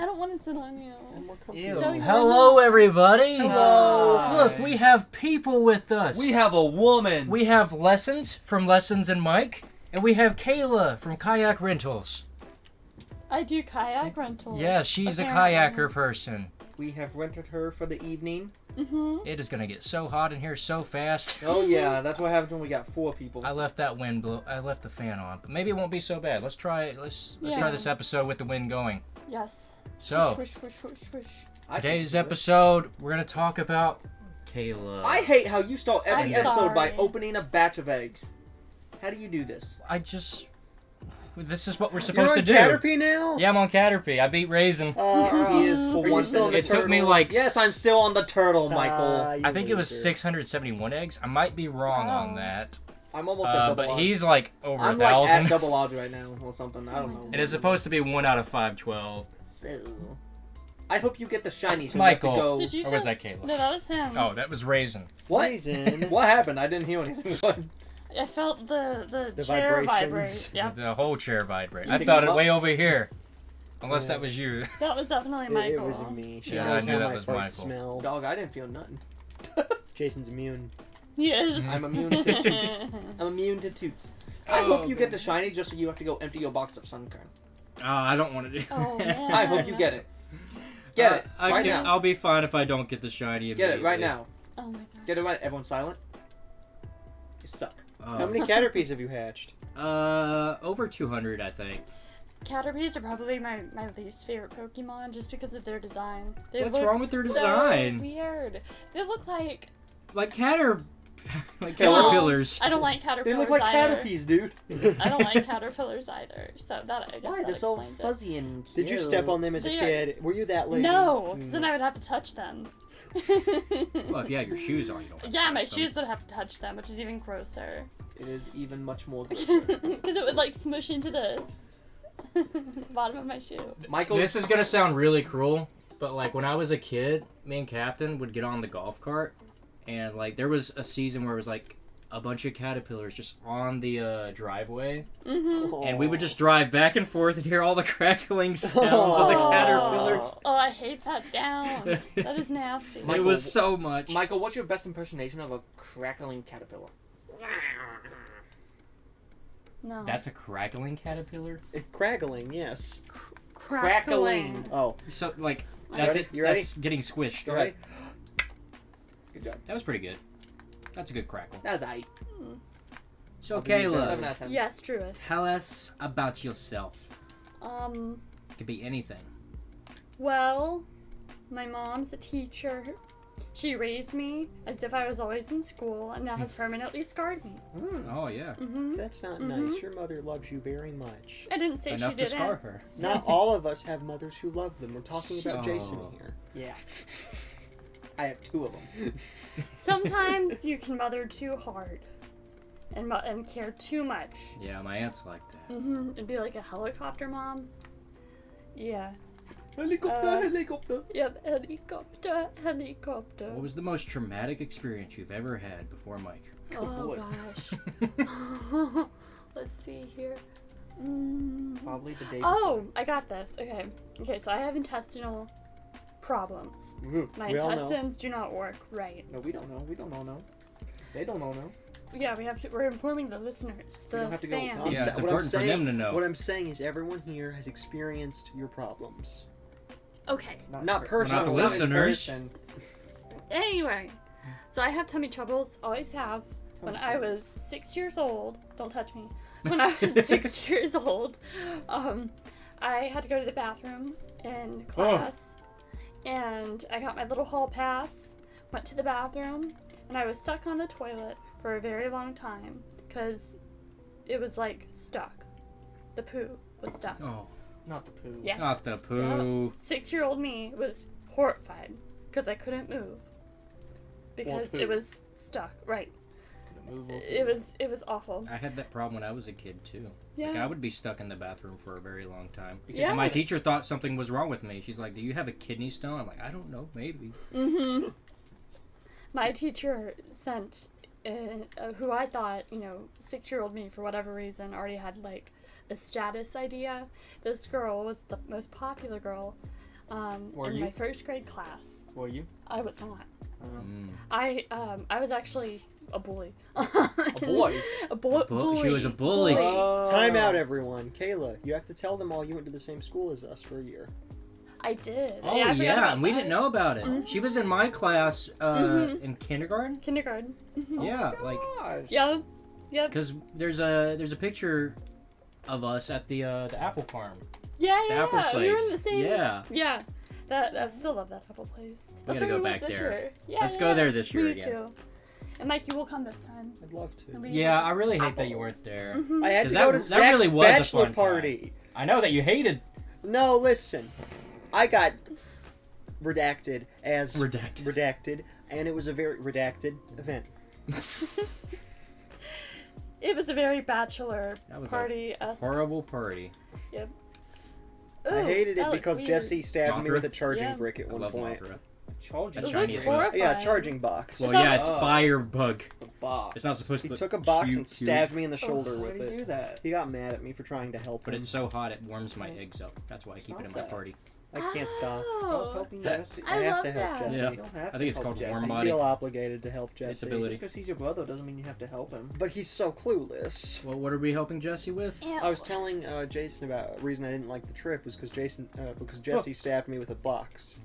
I don't want to sit on you. Ew. No, Hello, everybody. Hello. Look, we have people with us. We have a woman. We have Lessons from Lessons and Mike, and we have Kayla from Kayak Rentals. I do kayak rentals. Yeah, she's apparently. a kayaker person. We have rented her for the evening. Mm-hmm. It is gonna get so hot in here so fast. Oh yeah, that's what happens when we got 4 people. I left that wind blow. I left the fan on, but maybe it won't be so bad. Let's try. Let's Yeah. try this episode with the wind going. Yes. So Swish, swish, swish, swish. today's episode, we're gonna talk about Kayla. I hate how you start every I'm episode by sorry. opening a batch of eggs. How do you do this? This is what we're supposed to do. You're on Caterpie now? Yeah, I'm on Caterpie. I beat Raisin. He is for Are you one still on minute. It took me like Yes, I'm still on the turtle, Michael. I think it was 671 eggs. I might be wrong on Wow. that. I'm almost at double But odds. he's like over I'm 1,000. like at double odds right now or something. I don't know. It is supposed to be 1 out of 512. So, I hope you get the shiny. So Michael. You have to go. Did you Or was just... that Kayla? No, that was him. Oh, that was Raisin. What? Raisin. What happened? I didn't hear anything. What? I felt the The chair vibrations. vibrate. Yeah, The whole chair vibrate. You I picked felt him it up? way over here. Unless Yeah. that was you. that was definitely It Michael. was me. She Yeah, knows I knew how that my was farts Michael. smell. Dog, I didn't feel nothing. Jason's immune. He is. I'm immune to toots. I'm immune to toots. I Oh, hope you get the shiny just so you have to go empty your box of sun cream. I don't want to do Oh, man. I hope you get it. Get it right now. I'll be fine if I don't get the shiny. Get it right immediately. now. Oh my god. Get it right. Everyone silent. You suck. How many Caterpies have you hatched? Over 200, I think. Caterpies are probably my least favorite Pokemon just because of their design. They What's look wrong with their so design? weird. They look like... Like Killers. caterpillars. I don't like They caterpillars look like either. Caterpies, dude. I don't like caterpillars either. So that, I guess Why? that They're so explains it. fuzzy and cute. Did you step on them as a They are- kid? Were you that lady? No, 'cause Mm. then I would have to touch them. Well, if you have your shoes on, you don't have to Yeah, touch my them. shoes would have to touch them, which is even grosser. It is even much more. Because it would like smush into the bottom of my shoe. Michael. This is gonna sound really cruel, but like when I was a kid, me and Captain would get on the golf cart, and like there was a season where it was like a bunch of caterpillars just on the driveway, Mm-hmm. and we would just drive back and forth and hear all the crackling sounds of the caterpillars. Oh, I hate that sound. That is nasty. It Michael, was so much. Michael, what's your best impersonation of a crackling caterpillar? No. That's a crackling caterpillar. Craggling, yes. Crackling. Oh, So like You that's ready? it. You ready? That's getting squished. Go ahead. Good job. That was pretty good. That's a good crackle. That was aight. So I'll give you that. Kayla, 7 out of 10. Yes, truest. tell us about yourself. It could be anything. Well, my mom's a teacher. She raised me as if I was always in school, and that has permanently scarred me. Oh yeah. Hmm. that's not nice. Your mother loves you very much. I didn't say Enough she to didn't. scar her. Not all of us have mothers who love them. We're talking about Jason Oh. here. Yeah. I have 2 of them. Sometimes you can mother too hard and care too much. Yeah, my aunt's like that. And be like a helicopter mom. Yeah. Helicopter, helicopter. Yep, helicopter. What was the most traumatic experience you've ever had before Mike? Oh boy. gosh. Let's see here. Probably the day. Oh, I got this. Okay, so I have intestinal problems. My We all know. intestines do not work right. No, we don't know. We don't all know. They don't all know. Yeah, we're informing the listeners, the don't have to go- fans. I'm Yeah, sa- it's what I'm important for them to know. What I'm saying is everyone here has experienced your problems. Okay. Not personally. Not the in listeners. person. Anyway, so I have tummy troubles. Always have. When I was 6 years old, don't touch me. When I was 6 years old, I had to go to the bathroom in class, and I got my little hall pass. Went to the bathroom, and I was stuck on the toilet for a very long time because it was like stuck. The poo was stuck. Oh, Not the poo. Yeah. not the poo. 6-year-old me was horrified because I couldn't move because poo. it was stuck. Right. Couldn't move or It was awful. I had that problem when I was a kid too. Yeah. Like I would be stuck in the bathroom for a very long time. Because Yeah. my teacher thought something was wrong with me. She's like, "Do you have a kidney stone?" I'm like, "I don't know, maybe." Mm-hmm. My teacher sent, who I thought, 6-year-old me for whatever reason already had like a status idea. This girl was the most popular girl Were in you? my first grade class. Were you? I was not. Mm. I was actually a bully. A boy? Bully. She was a bully. Time out, everyone. Kayla, you have to tell them all you went to the same school as us for a year. I did. Oh I forgot about and we that. didn't know about it. Mhm. She was in my class Mhm. in kindergarten. Kindergarten. Mhm. Yeah, like Gosh. Yeah. Yep. because there's a picture of us at the apple farm. Yeah, The yeah, apple yeah. place. We were in the same. Yeah. Yeah. That I still love that apple place. We That's gotta where go went back this there. year. Yeah, Let's yeah. go there this year Me again. too. And Mike, you will come this time. I'd love to. And we Yeah, will I really hate apples. that you weren't there. Mhm. I had 'Cause to that- go to that Zach's really was a bachelor fun party. I know that you hated No, listen. I got redacted as redacted. and it was a very redacted event. It was a very bachelor That was a party. Horrible party. I hated it because weird. Jesse stabbed me Mothra? with a charging Yeah. brick at I one love point. Mothra. Charging. That's It shiny looks as well. horrifying. Yeah, charging box. Well, It's yeah, not- it's firebug. The box. It's not supposed He to look took a box cute, and stabbed me in the shoulder Why with did he it. do that? He got mad at me for trying to help But him. it's so hot it warms my eggs up. That's why I keep it in my Stop that. party. I can't stop. Stop Oh, helping Jesse. I have love to help that. Jesse. Yeah. You don't have I think to it's help called Jesse. warm I body. feel obligated to help It's Jesse. ability. Just because he's your brother doesn't mean you have to help him. But he's so clueless. Well, what are we helping Jesse with? Ew. I was telling Jason about the reason I didn't like the trip was because Jesse stabbed me with a box,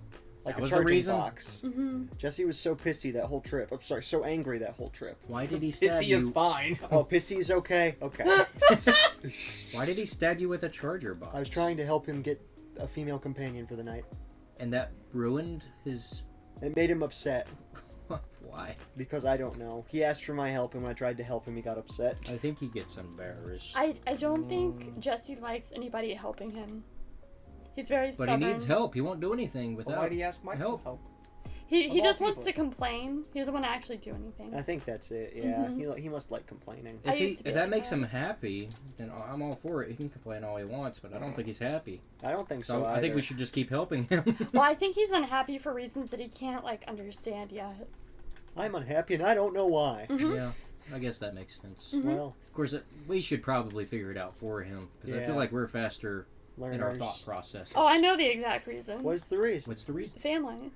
like That a was the charging reason? box. Mhm. Jesse was so pissy that whole trip. I'm sorry, so angry that whole trip. Why did he stab He is you? fine. Oh, pissy is okay. Okay. Why did he stab you with a charger box? I was trying to help him get a female companion for the night. And that ruined his. It made him upset Why? because I don't know. He asked for my help, and when I tried to help him, he got upset. I think he gets embarrassed. I don't think Jesse likes anybody helping him. He's very But stubborn. he needs help. He won't do anything Well, without. why do you ask Mike help. for help? He Of all just wants people. to complain. He doesn't want to actually do anything. I think that's it. Yeah, Mhm. he must like complaining. I If, used to be if that like makes that. him happy, then I'm all for it. He can complain all he wants, but I don't think he's happy. I don't think So so. I think we either. should just keep helping him. Well, I think he's unhappy for reasons that he can't understand yet. I'm unhappy, and I don't know why. Mhm. Yeah, I guess that makes sense. Mhm. Well, Of course, we should probably figure it out for him because I Yeah. feel like we're faster in our learners. thought process. Oh, I know the exact reason. What's the reason? What's the reason? Family.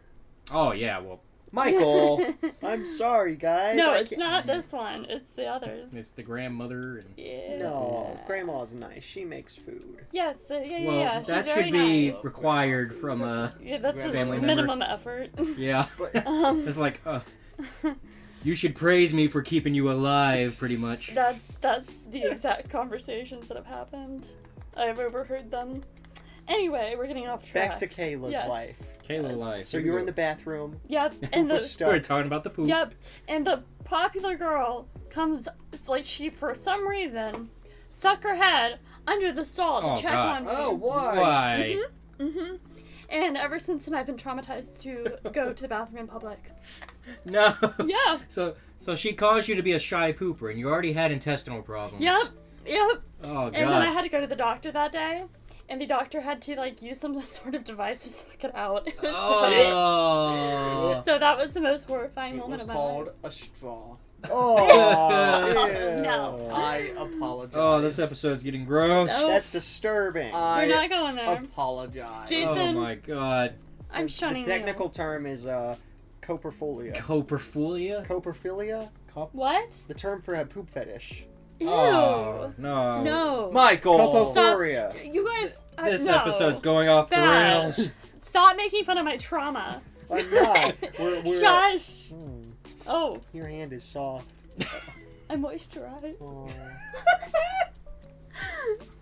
Oh yeah, well, Michael. I'm sorry, guys. No, I it's can't- not this one. It's the others. it's the grandmother and. Yeah. No, Grandma's nice. She makes food. Yes, yeah, Well, yeah. that She's should very be nice. required from a. Yeah, that's a family member. minimum effort. Yeah, Um, it's like, you should praise me for keeping you alive, pretty much. that's the exact conversations that have happened. I've overheard them. Anyway, we're getting off track. Back to Kayla's Yes. life. Kayla lies. So you were in the bathroom. Yep, and Was the stuck. We're talking about the poop. yep, and the popular girl comes she for some reason stuck her head under the stall to Oh, check God. on me. Oh, why? Why? Mhm. And ever since then, I've been traumatized to go to the bathroom in public. No. Yeah. So she caused you to be a shy pooper, and you already had intestinal problems. Yep. Yep. Oh And then I god. had to go to the doctor that day, and the doctor had to use some sort of device to suck it out. It was Oh. so that was the most horrifying It moment was of my called life. a straw. Oh, No. I apologize. Oh, this episode's getting gross. No. That's disturbing. We're not going there. apologize. Jason. Oh my god. I'm shunning The technical term is coperphilia. Coperphilia? Coperphilia? you. What? The term for a poop fetish. Ew. Oh, no. No. Michael. Copophoria. You guys. This no. episode's going off the Bad. rails. Stop making fun of my trauma. I'm not. We're Shush. Hmm, Oh, your hand is soft. I moisturized. Oh.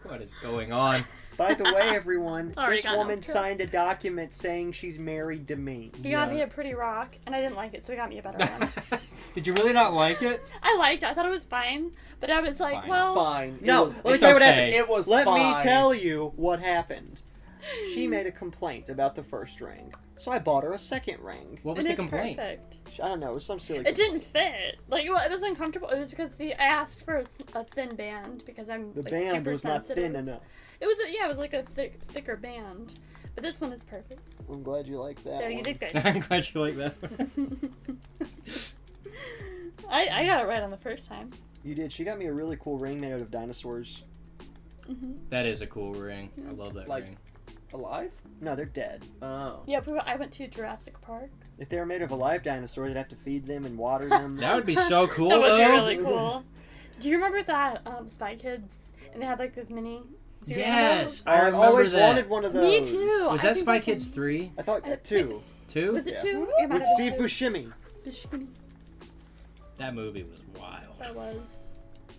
What is going on? By the way, everyone, Already this got woman off track. signed a document saying she's married to me. He got me a pretty rock, and I didn't like it, so he got me a better one. Did you really not like it? I liked it. I thought it was fine, but I was like, Fine. well, Fine. No, It was, let me it's tell you what okay. happened. It was Let fine. me tell you what happened. She made a complaint about the first ring, so I bought her a second ring. What was and the it's complaint? perfect. I don't know, it was some silly. It didn't fit. It was uncomfortable. It was because I asked for a thin band because I'm The like, band super was not sensitive. thin enough. It was it was like a thicker band, but this one is perfect. I'm glad you like that. So you one. did good. I'm glad you like that. I got it right on the first time. You did. She got me a really cool ring made out of dinosaurs. Hmm That is a cool ring. I love that Like- ring. Alive? No, they're dead. Oh. Yeah, I went to Jurassic Park. If they were made of a live dinosaur, they'd have to feed them and water them. That would be so cool, That would be though. really cool. Do you remember that Spy Kids? And they had like this mini. Yes, I I remember always that. wanted one of those. Me too. Was I that think Spy that's Kids one- 3? I thought 2. 2? Was it Yeah. 2? It might With have Steve been Buscemi. 2. That movie was wild. That was.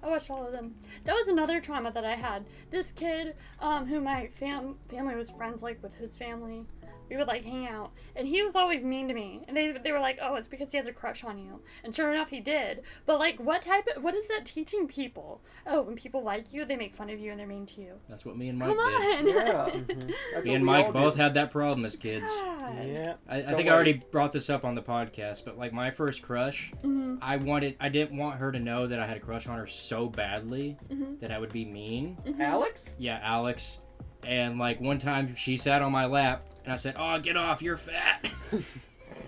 I watched all of them. That was another trauma that I had. This kid, who my family was friends like with his family, we would like hang out, and he was always mean to me. And they were like, "Oh, it's because he has a crush on you." And sure enough, he did. But like, what is that teaching people? Oh, when people like you, they make fun of you and they're mean to you. That's what me and Mike Come on. did. Yeah. That's Me what and we Mike all both did. had that problem as kids. God. Yeah. I So think I already brought this up on the podcast, but like my first crush, Mhm. I didn't want her to know that I had a crush on her so badly Mhm. that I would be mean. Alex? Yeah, Alex. And like one time she sat on my lap and I said, "Oh, get off, you're fat."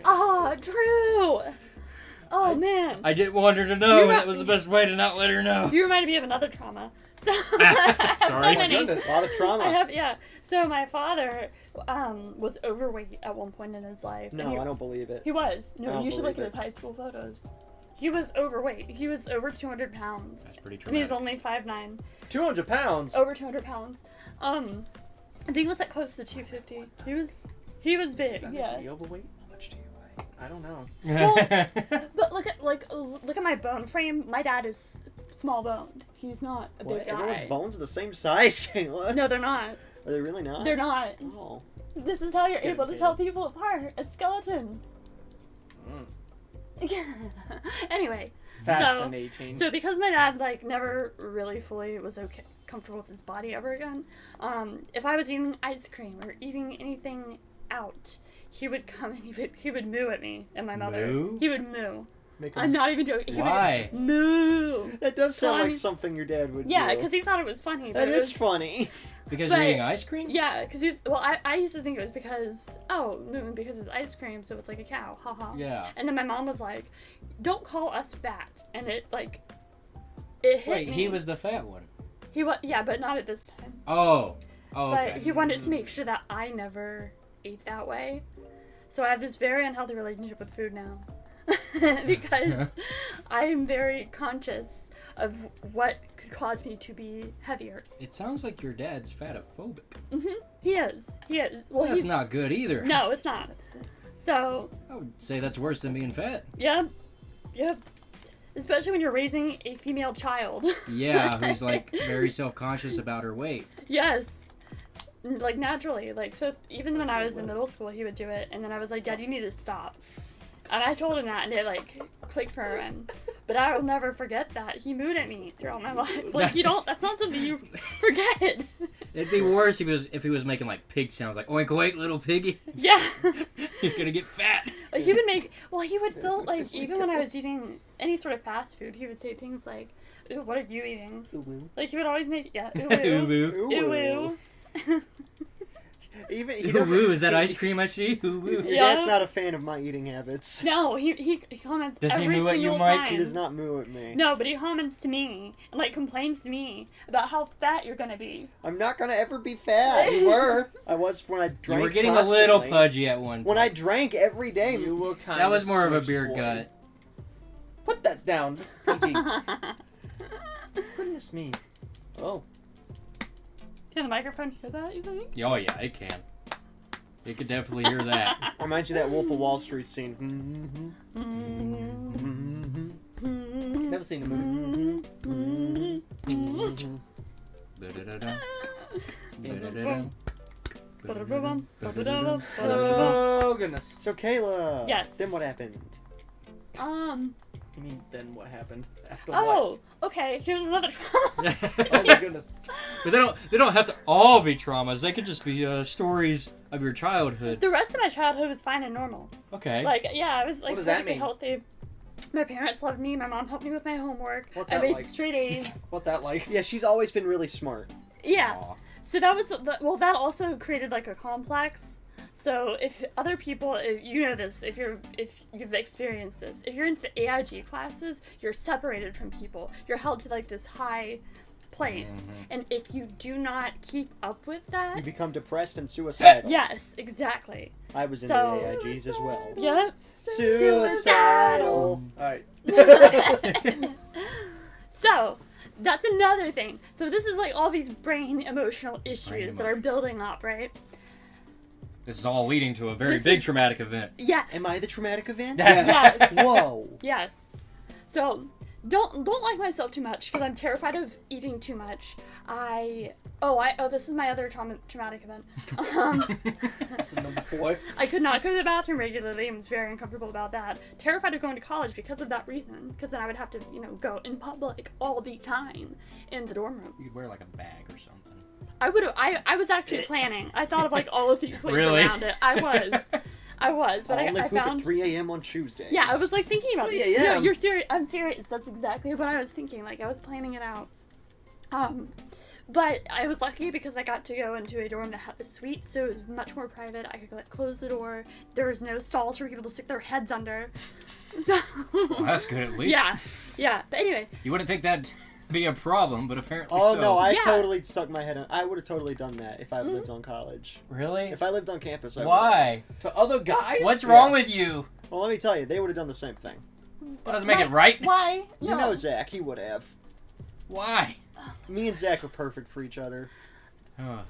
Oh, Drew. Oh man. I didn't want her to know, You're and not- that was the best way to not let her know. You reminded me of another trauma. So, Sorry. so Oh my many. goodness. A lot of trauma. Yeah. So my father was overweight at one point in his life. and No, I don't believe it. He was. I No, don't you should look believe at his high school photos. He was overweight. He was over 200 pounds. That's pretty And he's traumatic. only 5'9". 200 pounds? Over 200 pounds. I think it was like close to 250. He was big. Is that Yeah. the overweight? How much do you weigh? I don't know. But look at my bone frame. My dad is small boned. He's not a What? big guy. Everyone's bones are the same size, Kayla. No, they're not. Are they really not? They're not. Oh. This is how you're Get able to it, tell people apart. A skeleton. Mm. Anyway, Fascinating. so because my dad like never really fully was comfortable with his body ever again, if I was eating ice cream or eating anything out, he would come and he would moo at me and my mother. Moo? He would moo. Make I'm not even joking. He Why? would moo. That does sound Well, I like mean- something your dad would Yeah, do. because he thought it was funny. But That it is was, funny. Because But- you're eating ice cream? Yeah, because I used to think it was because mooing because it's ice cream, so it's like a cow, haha. Yeah. And then my mom was like, "Don't call us fat," and it hit Wait, me. he was the fat one. He was, yeah, but not at this time. Oh. Oh, But okay. he wanted to make sure that I never ate that way. So I have this very unhealthy relationship with food now. Because I am very conscious of what could cause me to be heavier. It sounds like your dad's fatophobic. He is. Well, That's he's not good either. No, it's not. So, I would say that's worse than being fat. yep. Especially when you're raising a female child. Yeah, who's like very self-conscious about her weight. Yes. Like naturally. Like, so even when I was in middle school, he would do it. And then I was like, "Dad, you need to stop." And I told him that, and it like clicked for him. But I will never forget that. He mooed at me throughout my life. Like, that's not something you forget. It'd be worse if he was making like pig sounds, like "oink oink, little piggy, Yeah. you're gonna get fat." Like, he would still, like, even when I was eating any sort of fast food, he would say things like, "Ooh, what are you eating?" Ooh, Like, he would always make, yeah, ooh, Ooh, ooh, boo. ooh, ooh. Even he Ooh, doesn't. woo, is that ice cream I see? Ooh, woo. Your Yeah. dad's not a fan of my eating habits. No, he comments Does he every moo at you, single Mike? time. He does not moo at me. No, but he comments to me and like complains to me about how fat you're gonna be. I'm not gonna ever be fat. You were. I was when I You drank. were getting constantly. a little pudgy at one point. When I drank every day. You were kind That was more of a beer gut. Put that down. This is PG. Goodness me. Oh. Can the microphone hear that, you think? Oh yeah, it can. It could definitely hear that. Reminds me of that Wolf of Wall Street scene. Never seen the movie. Da-da-da-da. Da-da-da-da. Oh, goodness. So Kayla. Yes. Then what happened? You mean then what happened? After what? Oh, okay, here's another trauma. Oh my goodness. But they don't have to all be traumas. They could just be stories of your childhood. The rest of my childhood was fine and normal. Okay. Like, yeah, I was like What does that perfectly mean? healthy. My parents loved me. My mom helped me with my homework. What's I that made like? straight A's. What's that like? Yeah, she's always been really smart. Yeah. Aw. So that was that also created like a complex. So if other people, if you know this, if you've experienced this, if you're in the AIG classes, you're separated from people. You're held to like this high place. And if you do not keep up with You that, become depressed and suicidal. yes, exactly. I was in So- the AIGs as well. Yep. Suicidal. Alright. So, that's another thing. So this is like all these brain emotional issues that are building up, right? This is all leading to a very This big is- traumatic event. Yes. Am I the traumatic event? Yes. Whoa. Yes. So, don't like myself too much because I'm terrified of eating too much. This is my other traumatic event. This is number 4. I could not go to the bathroom regularly and was very uncomfortable about that. Terrified of going to college because of that reason. Because then I would have to, go in public all the time in the dorm room. You could wear like a bag or something. I was actually planning. I thought of like all of these ways Really? around it. I was, but Only I poop found. at 3 a.m. on Tuesdays. Yeah, I was like thinking about this. 3 No, a.m.. you're serious. I'm serious. That's exactly what I was thinking. Like I was planning it out. But I was lucky because I got to go into a dorm that had a suite, so it was much more private. I could like close the door. There was no stalls for people to stick their heads under. So, Well, that's good at least. yeah. But anyway, You wouldn't think that'd be a problem, but apparently Oh so. no, I Yeah. totally stuck my head on. I would have totally done that if I lived on college. Really? If I lived on campus, I would've. Why? To other guys? What's wrong with you? Well, let me tell you, they would have done the same thing. That doesn't make it right. why? You No. know Zach, he would have. Why? Me and Zach are perfect for each other. Oh,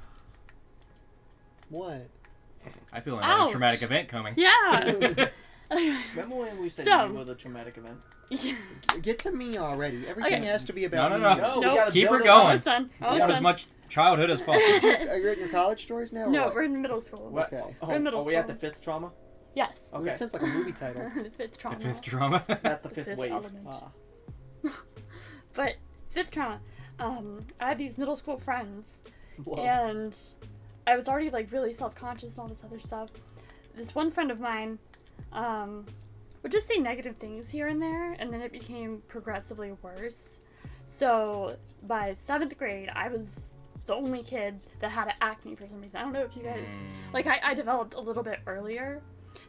What? I feel another Ouch. traumatic event coming. Yeah. Remember when we said So- you were the traumatic event? Get to me already. Everything Okay. has to be about No, me. no. No, Nope. we gotta Keep build her it up. going. Almost done. Got Almost as done. much childhood as possible. Are you in your college stories now? Or No, what? we're in middle school. What? Okay. Oh, We're in middle are we at the school. 5th trauma? Yes. Well, Okay. that sounds like a movie title. The fifth trauma. The fifth trauma. That's the The 5th fifth wave. element. Ah. But fifth trauma. I had these middle school friends, Whoa. and I was already like really self-conscious and all this other stuff. This one friend of mine would just say negative things here and there, and then it became progressively worse. So by 7th grade, I was the only kid that had acne for some reason. I don't know if you guys like. I developed a little bit earlier,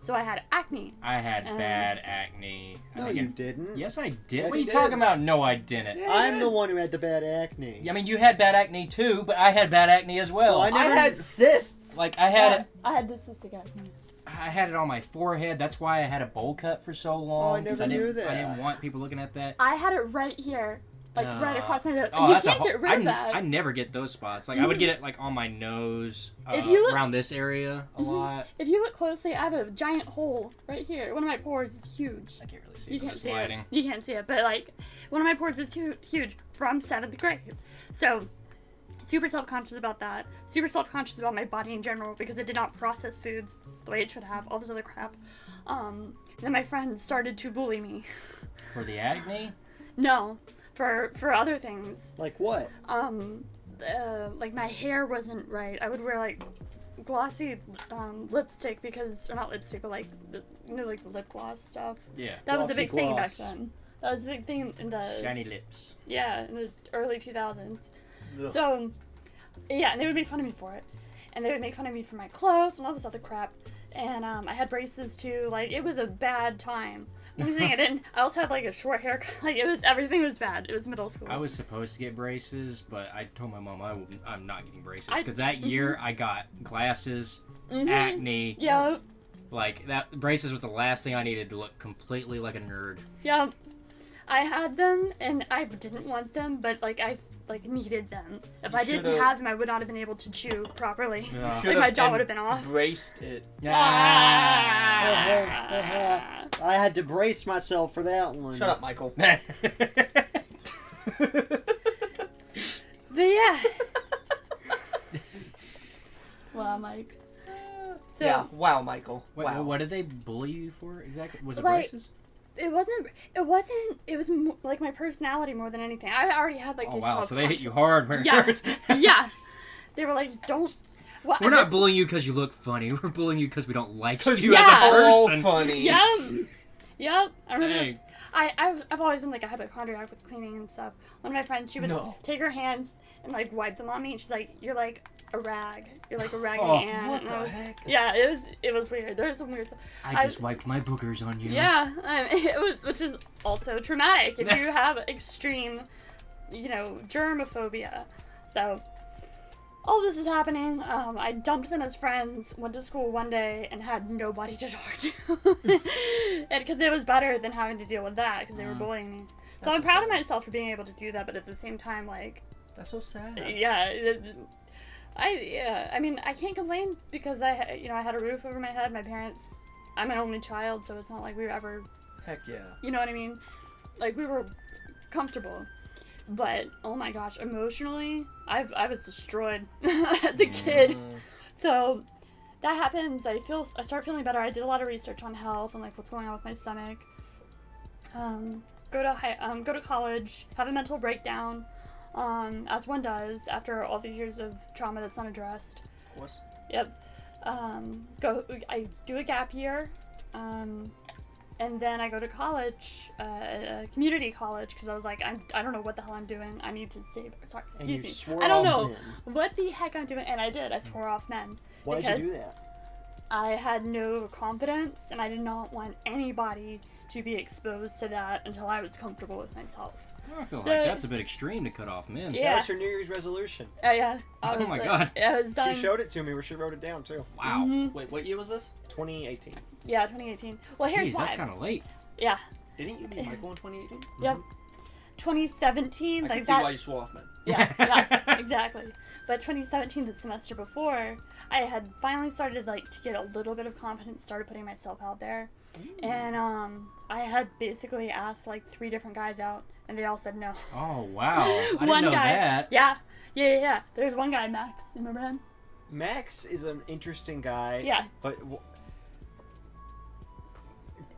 so I had acne. I had Um, bad acne. I No, think you it- didn't. Yes, I did. Yeah, What are you you talking did. about? No, I didn't. Yeah. I'm the one who had the bad acne. I mean, you had bad acne too, but I had bad acne as well. Well, I never- had cysts. Like I had it. I had this cystic acne. I had it on my forehead. That's why I had a bowl cut for so long. 'cause never knew I didn't that. want people looking at that. I had it right here, like right across my nose. Oh, You that's can't get rid of that. I never get those spots. Like I would get it like on my nose, If you look- around this area a lot. If you look closely, I have a giant hole right here. One of my pores is huge. I can't really see You it with can't this see lighting. it. You can't see it, but like one of my pores is huge from 7th grade. So super self-conscious about that. Super self-conscious about my body in general because it did not process foods the way it should have. All this other crap. Then my friends started to bully me. For the acne? No, for other things. Like what? Like my hair wasn't right. I would wear like glossy lipstick because, or not lipstick, but like like the lip gloss stuff. Yeah. That was a Glossy big thing back gloss. then. That was a big thing in the Shiny lips. in the early 2000s. Ugh. So yeah, and they would make fun of me for it, and they would make fun of me for my clothes and all this other crap. And I had braces too. Like it was a bad time. Only thing I didn't. I also had like a short haircut. Like everything was bad. It was middle school. I was supposed to get braces, but I told my mom I'm not getting braces I- because that year I got glasses, Mhm. acne. Yep. Like that braces was the last thing I needed to look completely like a nerd. Yep. I had them, and I didn't want them, but like I needed them. If You I didn't should've- have them, I would not have been able to chew properly. Yeah. Like my jaw would have been off. Embraced it. I had to brace myself for that one. Shut up, Michael. But yeah. Wow, Mike. So Yeah. Wow, Michael. Wait, wow. what did they bully you for exactly? Was it Like- braces? it wasn't. It was like my personality more than anything. I already had like Oh these wow, so they hit you self-conscious- hard when it Yeah. hurts. Yeah. They were like, don't. Well, We're and not this- bullying you because you look funny. We're bullying you because we don't like you you Yeah. as a all person. funny. Yep. Yep. I remember Dang. this. I've always been like a hypochondriac with cleaning and stuff. One of my friends, she would No. take her hands and like wipe them on me, and she's like, "You're like a rag. You're like a raggedy Oh, ant." what And the I was- heck? Yeah, it was weird. There was some weird stuff. I just wiped my boogers on you. Yeah, it was, which is also traumatic if you have extreme germophobia. So all this is happening. I dumped them as friends, went to school one day, and had nobody to talk to. And because it was better than having to deal with that, because they were bullying me. So I'm proud of myself for being able to do that, but at the same time, like... That's so sad. Yeah. I mean, I can't complain because I had a roof over my head. My parents... I'm an only child, so it's not like we were ever... Heck yeah. You know what I mean? Like, we were comfortable. But, oh my gosh, emotionally, I was destroyed as a kid. So, that happens. I start feeling better. I did a lot of research on health and, like, what's going on with my stomach. Go to college, have a mental breakdown, as one does after all these years of trauma that's unaddressed. Of course. Yep. I do a gap year. And then I go to college, community college, because I was like, I don't know what the hell I'm doing. I need to save. Sorry, excuse me. Swore I don't off know men. what the heck I'm doing, and I did. I swore off men. Why because did you do that? I had no confidence, and I did not want anybody to be exposed to that until I was comfortable with myself. I feel So- like that's a bit extreme to cut off men. That Yeah. was her New Year's resolution. Yeah. I Oh was my like- God. I was done. She showed it to me where she wrote it down too. Wow. Mhm. Wait, what year was this? 2018. Yeah, 2018. Well, here's Jeez, why. that's kind of late. Yeah. Didn't you meet Michael in 2018? Yep. 2017. I like can see that. why you swore off, man. Yeah, exactly. But 2017, the semester before, I had finally started to get a little bit of confidence, started putting myself out there. And I had basically asked 3 different guys out, and they all said no. Oh, wow. I didn't One know guy. that. Yeah. There's one guy, Max. Remember him? Max is an interesting guy. Yeah. But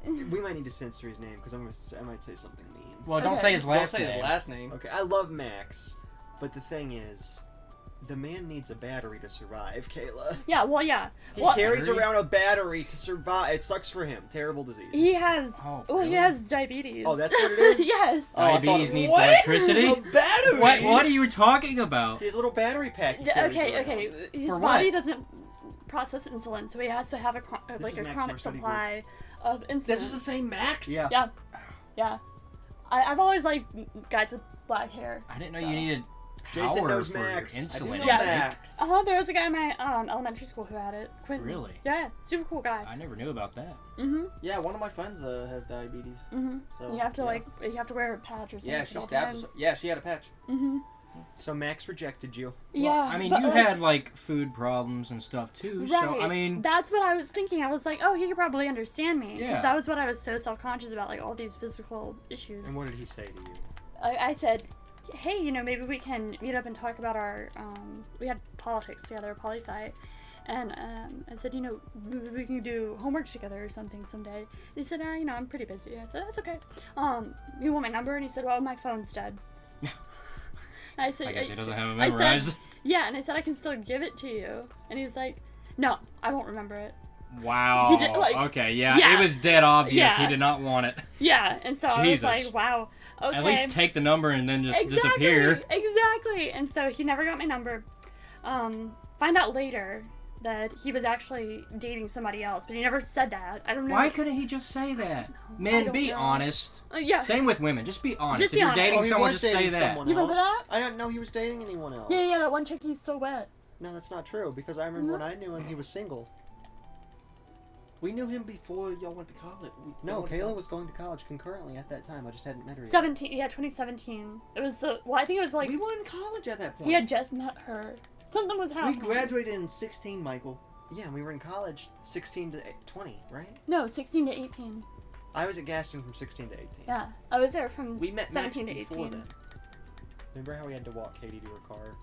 we might need to censor his name because I might say something mean. Well, don't Okay. say his Don't last say name. his last name. Okay, I love Max, but the thing is, the man needs a battery to survive, Kayla. Yeah, well, yeah. He Well, carries Battery? around a battery to survive. It sucks for him. Terrible disease. he has... Oh, Oh, he really? has diabetes. Oh, that's what it is? Yes. Oh, I thought- Diabetes needs What? electricity? A battery? What are you talking about? He has a little battery pack. He carries around. Okay. His For body what? doesn't process insulin, so he has to have a is chronic Max Marcetti supply of insulin. This was the same Max? Yeah. Yeah. I've always liked guys with black hair. I didn't know you needed Jason power knows for Max. your I insulin. didn't know Yeah. Max. There was a guy in my elementary school who had it. Quentin. Really? Yeah, super cool guy. I never knew about that. Yeah, one of my friends has diabetes. So You have to yeah. you have to wear a patch or something. Yeah, at she all stabbed times. herself. Yeah, she had a patch. So Max rejected you. Yeah. I mean, but, you like, had so food stuff too. Right. So I mean, that's what I was thinking. I was like, oh, he could probably understand me. Yeah. Because that was what I was so self-conscious about, all these physical issues. And what did he say to you? I said, hey, maybe we can meet up and talk about our, we had politics together, poli-sci, and I said, maybe we can do homework together or something someday. He said, I'm pretty busy. I said, that's okay. You want my number? And he said, well, my phone's dead. I said, I guess he doesn't have it I memorized. said, yeah, and I said, I can still give it to you. And he's like, no, I won't remember it. Wow. He did, okay, yeah, yeah. it was dead obvious. Yeah. He did not want it. Yeah, and so Jesus. I was like, wow, okay. At least take the number and then just Exactly, disappear. Exactly. And so he never got my number. Find out later that he was actually dating somebody else, but he never said that. I don't know. Why couldn't he just say that? I Men, don't be know. honest. Yeah. Same with women. Just be honest. Just if be you're honest. dating Oh, he someone, was just say dating that. someone You remember else. that? I didn't know he was dating anyone else. Yeah, that one chick he's so wet. No, that's not true because I remember when I knew him, he was single. We knew him before y'all went to college. No, Kayla was going to college concurrently at that time. I just hadn't met her yet. 2017. It was I think it was We were in college at that point. he had just met her. Something was We happening. graduated in 16, Michael. Yeah, and we were in college 16 to 20, right? No, 16 to 18. I was at Gaston from 16 to 18. Yeah, I was there from We met Max 17 to before 18. Remember how we had to walk Katie to her car?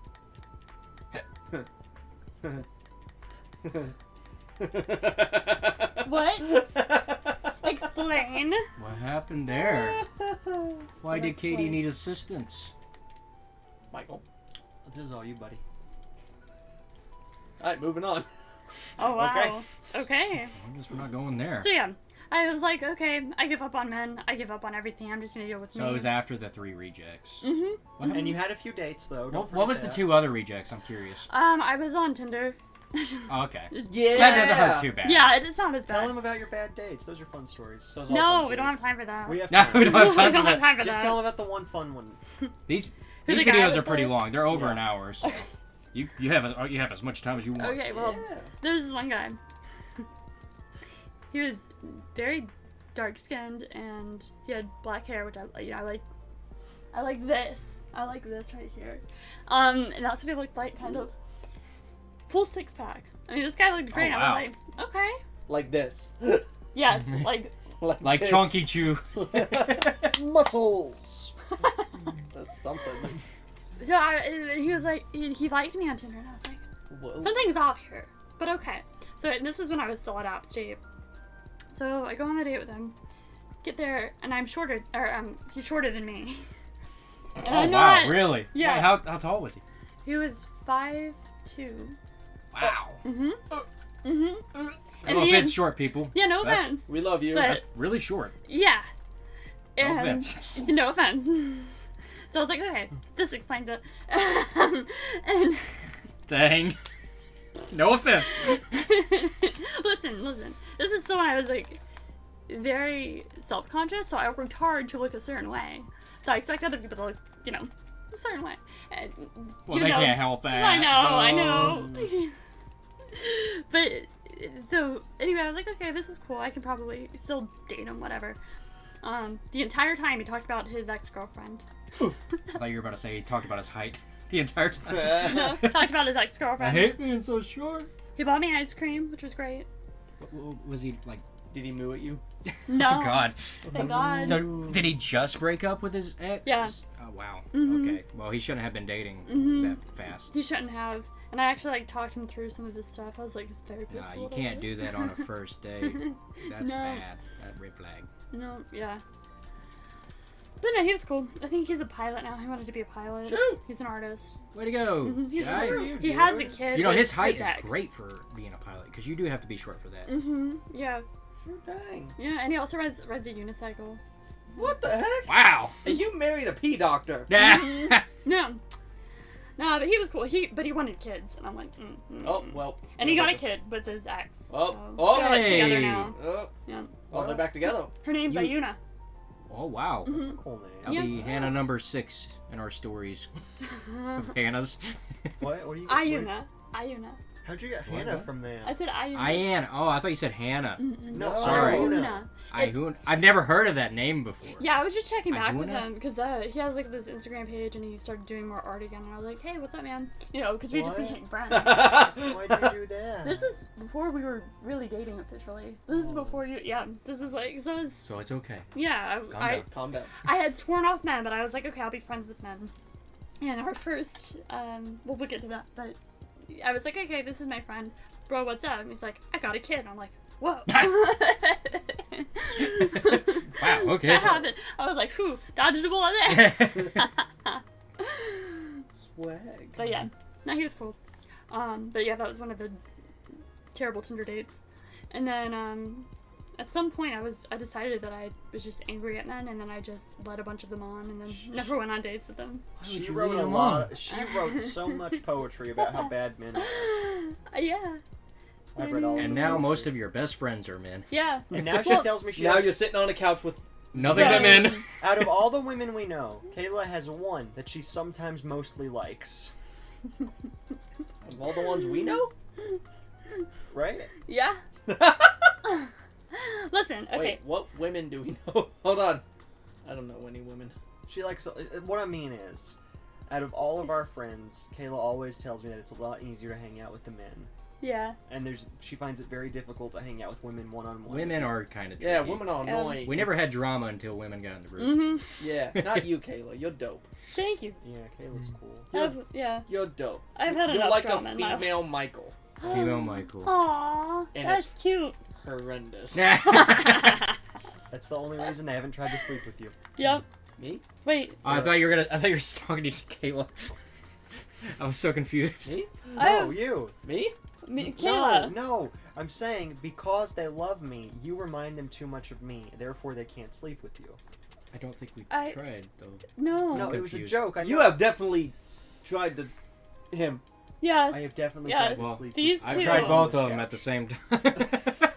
What? Explain. What happened there? Why did That's Katie like- need assistance? Michael. This is all you, buddy. Alright, moving on. Oh wow. Okay. I guess we're not going there. So yeah, I was like, okay, I give up on men. I give up on everything. I'm just gonna deal with me. So it was after the 3 rejects. Mm-hmm. What, And you had a few dates, though. Don't what was forget the that. 2 other rejects? I'm curious. I was on Tinder. Oh, okay. Yeah. That doesn't hurt too bad. Yeah, it's not as bad. Tell them about your bad dates. Those are fun stories. No, we don't have time for that. We have No, time. we don't have time we don't for have that. time for Just that. tell them about the one fun one. These These the guy videos with are pretty the- long. They're over Yeah. an hour, so you have as much time as you want. Okay, well, Yeah. there's this one guy. He was very dark skinned and he had black hair, which I like. I like this. I like this right here. And that's what he looked like, kind of. Full 6-pack. I mean, this guy looked great. Oh, I wow. was like, okay. Like this. Yes, like. Like this. Chunky Chew. Muscles. That's something. So he was like, he liked me on Tinder, and I was like, Whoa. something's off here. But okay. So this was when I was still at App State. So I go on the date with him, get there, and I'm shorter, or he's shorter than me. And Oh I'm wow, not. really? Yeah. Wait, how tall was he? He was 5'2". Wow. Mm-hmm. Mm-hmm. No offense, short people. Yeah, no That's- offense. We love you. But- That's really short. Yeah. No And offense. no offense. So I was like, okay, this explains it. And Dang. No offense. listen. This is so when I was like very self-conscious, so I worked hard to look a certain way. So I expect other people to look, a certain way. And, Well, they can't help that. I No. know. But so anyway, I was like, okay, this is cool. I can probably still date him, whatever. The entire time he talked about his ex-girlfriend. I thought you were about to say he talked about his height the entire time. No, talked about his I ex-girlfriend. hate being so short. He bought me ice cream, which was great. Was he like? Did he moo at you? No. Oh God. Thank God. So did he just break up with his ex? Yeah. Oh wow. Mhm. Okay. Well, he shouldn't have been dating Mhm. that fast. He shouldn't have. And I actually talked him through some of his stuff. I was like his therapist. Nah, a you little can't bit. do that on a first date. That's No. bad. That red flag. No, yeah. But no, he was cool. I think he's a pilot now. He wanted to be a pilot. Shoot. He's an artist. Way to go. Mhm. He's Guy. he has a kid. You know with his height is ex. great for being a pilot because you do have to be short for that. Yeah. Sure dang. Yeah, and he also rides a unicycle. What the heck? Wow. And you married a pea doctor. Nah. No. No, but he was cool. But he wanted kids, and I'm like, Oh, well. And he got a kid with his ex. Oh, so oh. they're like together Hey. now. Oh, Yeah. oh, they're back together. Her name's You- Ayuna. Oh wow. That's a cool name. That'll Yeah. be Hannah number 6 in our stories of Hannah's. What are you? Ayuna. How'd you get What, Hannah what? from there? I said Ayuna. Ian. Oh, I thought you said Hannah. No, Sorry. Ayuna. I've never heard of that name before. Yeah, I was just checking back with Ayuna? him because he has like this Instagram page and he started doing more art again. And I was like, hey, what's up, man? Because we just What? became friends. Why'd you do that? This is before we were really dating officially. This is before you. Yeah, this is like so. It's, So it's okay. yeah, Calm I down. Calm down. I had sworn off men, but I was like, okay, I'll be friends with men. And our first, we'll get to that, but I was like, okay, this is my friend. Bro, what's up? And he's like, I got a kid. And I'm like, whoa. Wow, okay. That happened. I was like, whew, dodged a bullet there. Swag. But yeah, no, he was cool. But yeah, that was one of the terrible Tinder dates. And then, at some point, I decided that I was just angry at men, and then I just let a bunch of them on, and then never went on dates with them. Why would She you wrote lead a him lot. on? She wrote so much poetry about how bad men are. Yeah. I've read all. And of now them. most of your best friends are men. Yeah. And now she Well, tells me she Now has, you're sitting on a couch with. Nothing Yeah. but men. out of all the women we know, Kayla has one that she sometimes mostly likes. Of all the ones we know? Right? Yeah. Listen, okay. Wait, what women do we know? Hold on. I don't know any women. She likes. What I mean is, out of all of our friends, Kayla always tells me that it's a lot easier to hang out with the men. Yeah. And she finds it very difficult to hang out with women one-on-one. Women are kind of tricky. Yeah, women are annoying. We never had drama until women got in the room. Mm-hmm. Yeah, not you, Kayla. You're dope. Thank you. Yeah, Kayla's cool. Yeah. You're dope. I've had You're enough like drama a in my female Michael. Female Michael. Aww, And that's it's- cute. Horrendous. That's the only reason I haven't tried to sleep with you. Yep. Me? Wait. I thought you were talking to Kayla. I was so confused. Me? No, you. Me? Kayla. No. I'm saying because they love me, you remind them too much of me. Therefore, they can't sleep with you. I don't think we I- tried though. No. No, it was a confused. joke. I You know. have definitely tried to. Him. Yes. I have definitely Yes. tried to Well, sleep. these with I've two. tried on both this of them couch. at the same time.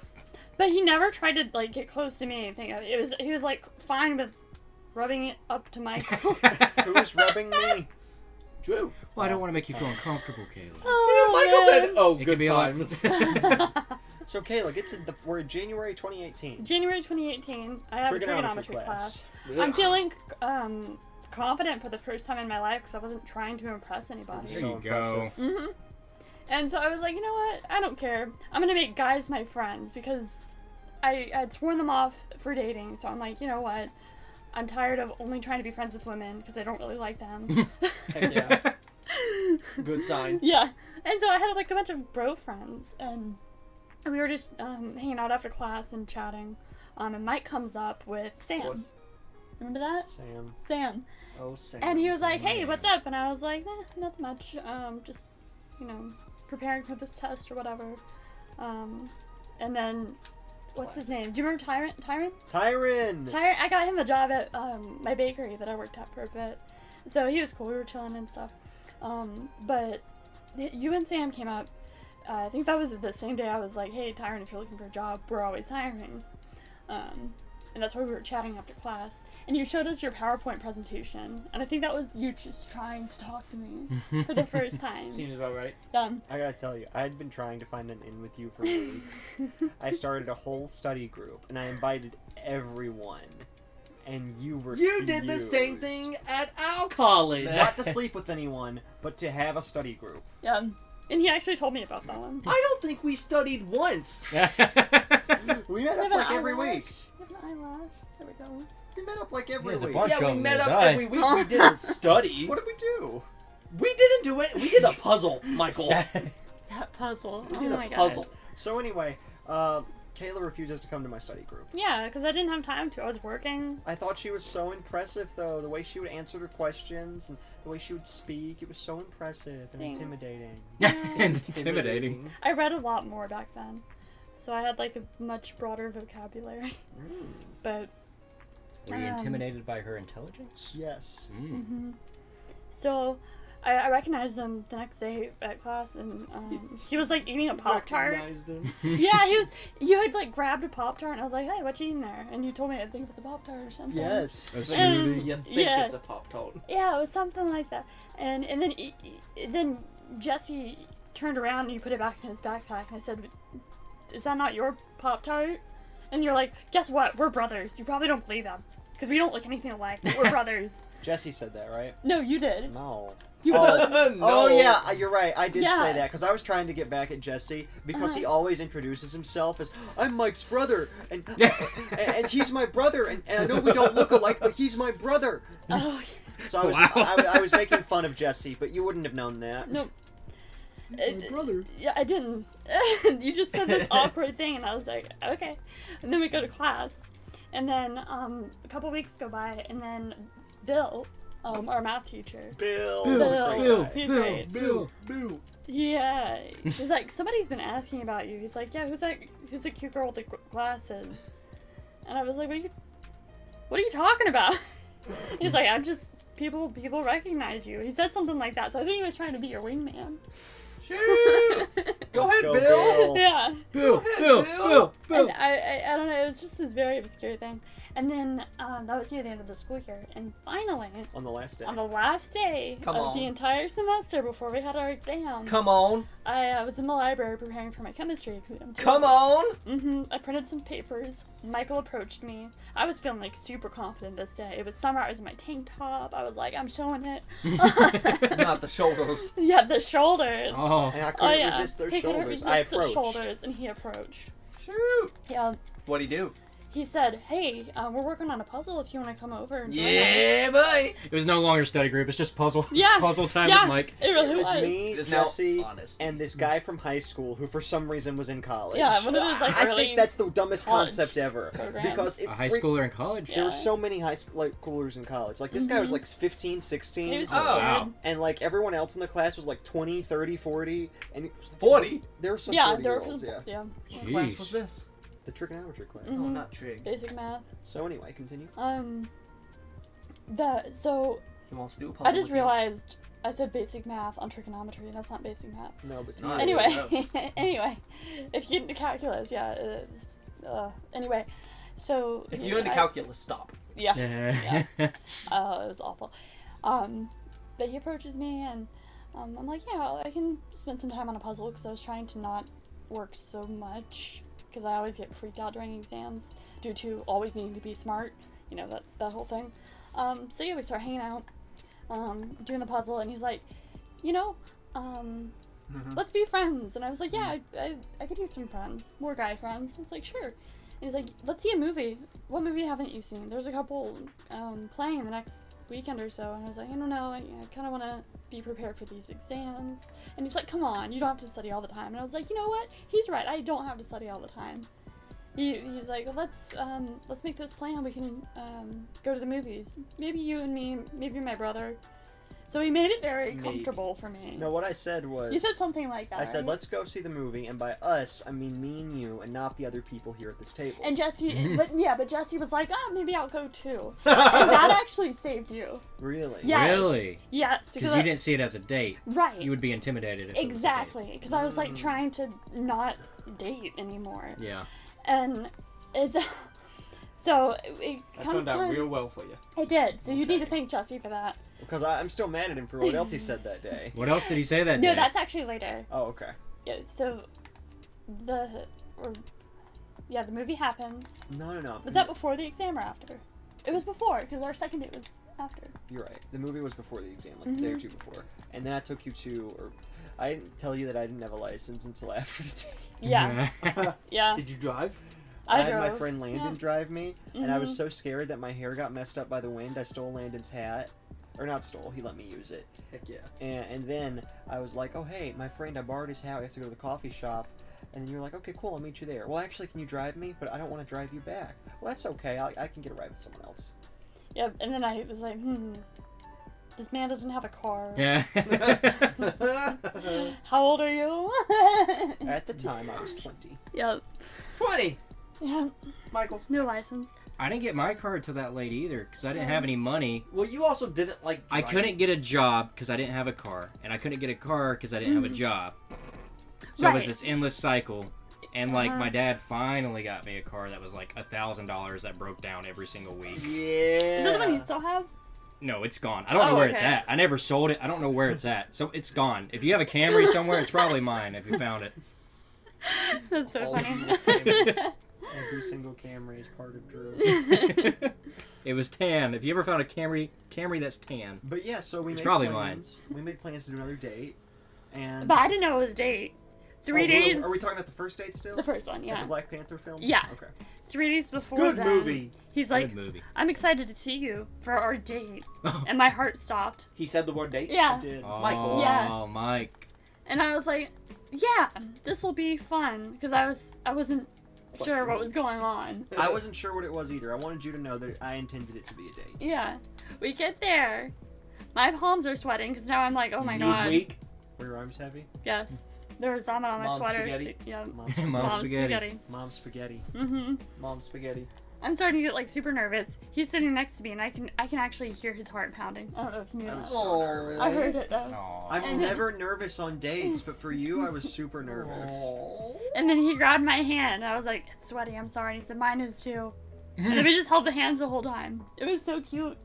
But he never tried to like get close to me or anything. He was like fine with rubbing it up to Michael. Who's rubbing me? Drew. Well, I don't want to make you feel uncomfortable, Kayla. Michael said, "Oh, It could good be like- times." So Kayla, we're in January 2018. January 2018, I have a trigonometry class. I'm Ugh. feeling confident for the first time in my life because I wasn't trying to impress anybody. There So you impressive. go. hmm And so I was like, you know what? I don't care. I'm gonna make guys my friends because I'd sworn them off for dating. So I'm like, you know what? I'm tired of only trying to be friends with women because I don't really like them. Heck yeah. Good sign. Yeah. And so I had like a bunch of bro friends and we were just hanging out after class and chatting. And Mike comes up with Sam. Was- Remember that? Sam. Oh, Sam. And he was like, hey, what's up? And I was like, nothing much. Just, preparing for this test or whatever. And then, what's his name? Do you remember Tyron? Tyron! I got him a job at my bakery that I worked at for a bit. So he was cool. We were chilling and stuff. But you and Sam came up. I think that was the same day I was like, hey, Tyron, if you're looking for a job, we're always hiring. And that's why we were chatting after class. And you showed us your PowerPoint presentation. And I think that was you just trying to talk to me for the first time. Seems about right. I gotta tell you, I had been trying to find an in with you for weeks. I started a whole study group, and I invited everyone. And you were You did the same thing at our college. Not to sleep with anyone, but to have a study group. Yeah. And he actually told me about that one. I don't think we studied once. We met You up have an like every eyelash? week. You have an eyelash? There we go. We met up like every There's a week. bunch. Yeah, we of met his up eye. every week. We didn't study. What did we do? We didn't do it. We did a puzzle, Michael. That puzzle. We Oh did my a god. puzzle. So anyway, Kayla refuses to come to my study group. Yeah, because I didn't have time to. I was working. I thought she was so impressive, though. The way she would answer the questions and the way she would speak, it was so impressive and Thanks. intimidating. Intimidating. I read a lot more back then. So I had like a much broader vocabulary. But Were you intimidated by her intelligence? Yes. so I recognized him the next day at class, and he was like eating a Pop-Tart. Recognized him. Yeah, you had like grabbed a Pop-Tart, and I was like, hey, what you eating there? And you told me I think it was a Pop-Tart or something. Yes. That's And- really- You think Yeah. it's a Pop-Tart. Yeah, it was something like that. And then Jesse turned around and he put it back in his backpack, and I said, is that not your Pop-Tart? And you're like, guess what? We're brothers. You probably don't believe them. Because we don't look anything alike. But we're brothers. Jesse said that, right? No, you did. No. You No. Oh yeah, you're right. I did Yeah. say that because I was trying to get back at Jesse because he always introduces himself as "I'm Mike's brother," and he's my brother, and I know we don't look alike, but he's my brother. Oh, So I was Wow. I was making fun of Jesse, but you wouldn't have known that. no. brother. Yeah, I didn't. You just said this awkward thing, and I was like, okay. And then we go to class, and then a couple weeks go by, and then Bill, our math teacher, Bill. Bill. He's great. Bill. Yeah, he's like, somebody's been asking about you. He's like, yeah, who's the cute girl with the glasses? And I was like, what are you talking about? He's like, I'm just people recognize you. He said something like that, so I think he was trying to be your wingman. Shoot. Let's Go ahead, go, Bill. Yeah. Bill, Bill. Bill. And I don't know, it was just this very obscure thing. And then that was near the end of the school year. And finally, On the last day. on the last day Come of on. the entire semester before we had our exam, Come on. I was in the library preparing for my chemistry exam. Come on. I printed some papers. Michael approached me. I was feeling like super confident this day. It was summer. I was in my tank top. I was like, I'm showing it. Not the shoulders. Yeah, the shoulders. Oh. And I Oh couldn't yeah. resist those He couldn't shoulders. resist I the approached. shoulders, and he approached. Shoot. Yeah. What'd he do? He said, "Hey, we're working on a puzzle. If you want to come over and join us." Yeah, boy. It was no longer study group. It's just puzzle. Yeah. Puzzle time Yeah. with Mike. It really It was was. me, It's now Jesse, honest. and this guy from high school who for some reason was in college. Yeah, one of those like I early think that's the dumbest college concept ever. programs. Because it A high freaked- schooler in college. There were Yeah. so many high schoolers in college. Like, this guy was like 15, 16. He was Oh, just wow. weird. And like everyone else in the class was like 20, 30, 40. And it was 40? There were some Yeah, 40 there year were olds, yeah. yeah. What class was this? The trigonometry class. Mhm. Oh, not trig. Basic math. So anyway, continue. So He wants to do a puzzle I just with you. realized I said basic math on trigonometry, and that's not basic math. No, but It's not. Anyway, gross. anyway, if you get into calculus, yeah. Anyway, so If you're into calculus, stop. yeah. Yeah. It was awful. but he approaches me, and I'm like, yeah, I can spend some time on a puzzle, because I was trying to not work so much, because I always get freaked out during exams due to always needing to be smart, you know, that whole thing. So yeah, we start hanging out, doing the puzzle, and he's like, you know, let's be friends. And I was like, yeah, I could use some friends, more guy friends. I was like, sure. And he's like, let's see a movie. What movie haven't you seen? There's a couple playing the next weekend or so. And I was like, I don't know, I kind of want to be prepared for these exams. And he's like, come on, you don't have to study all the time. And I was like, you know what? He's right, I don't have to study all the time. He's like, well, let's make this plan. We can go to the movies. Maybe you and me, maybe my brother. So he made it very comfortable for me. No, what I said was... You said something like that, I said, right? let's go see the movie, and by us, I mean me and you, and not the other people here at this table. And Jesse, but Jesse was like, oh, maybe I'll go too. And that actually saved you. Really? Yes. Really? Yes. Because you didn't see it as a date. Right. You would be intimidated if Exactly. Because I was like trying to not date anymore. Yeah. And it's... So it That comes turned out time... real well for you. It did. So you need to thank Jesse for that. Because I'm still mad at him for what else he said that day. What else did he say that day? No, that's actually later. Oh, okay. Yeah, so the movie happens. No. Was that before the exam or after? It was before, because our second date was after. You're right. The movie was before the exam, like the day or two before. And then I took you to... Or I didn't tell you that I didn't have a license until after the date. Yeah. Yeah. Did you drive? I had drove. my friend Landon Yeah. drive me, and I was so scared that my hair got messed up by the wind, I stole Landon's hat. Or not stole, he let me use it. Heck yeah. And then I was like, oh hey, my friend, I borrowed his hat, we have to go to the coffee shop. And then you were like, okay, cool, I'll meet you there. Well, actually, can you drive me? But I don't want to drive you back. Well, that's okay, I can get a ride with someone else. Yep, and then I was like, this man doesn't have a car. Yeah. How old are you? At the time, I was 20. Yep. 20! Yeah. Michael. No license. I didn't get my card to that late either because I didn't have any money. Well, you also didn't like I driving. couldn't get a job because I didn't have a car, and I couldn't get a car because I didn't have a job. So it was Right. this endless cycle. And like my dad finally got me a car that was like $1,000 that broke down every single week. Yeah. Is that the one you still have? No, it's gone. I don't know where it's okay. at. I never sold it. I don't know where it's at. So it's gone. If you have a Camry somewhere, it's probably mine if you found it. That's so All funny. of your Camrys. Every single Camry is part of Drew. It was tan. If you ever found a Camry that's tan. But yeah, so we It's made probably plans. We made plans to do another date. And... But I didn't know it was a date. 3 Oh, days. Are we talking about the first date still? The first one, Like yeah. the Black Panther film? Yeah. Okay. 3 days before Good then, movie. he's like, Good movie. I'm excited to see you for our date. Oh. And my heart stopped. He said the word date? Yeah. I did. Michael. Yeah. Mike. And I was like, yeah, this will be fun. Because I wasn't sure what was going on. I wasn't sure what it was either. I wanted you to know that I intended it to be a date. Yeah. We get there. My palms are sweating because now I'm like, oh my Knees god. weak. Were your arms heavy? Yes. There was vomit on my Mom sweater. spaghetti? Yeah. Mom's, Mom's spaghetti. Mom's spaghetti. Mm-hmm. Mom's spaghetti. I'm starting to get like super nervous. He's sitting next to me and I can actually hear his heart pounding. I don't know if you knew I that. was so nervous. I heard it though. Aw. I'm And- never nervous on dates, but for you, I was super nervous. And then he grabbed my hand and I was like, it's sweaty, I'm sorry. And he said, mine is too. And then we just held the hands the whole time. It was so cute.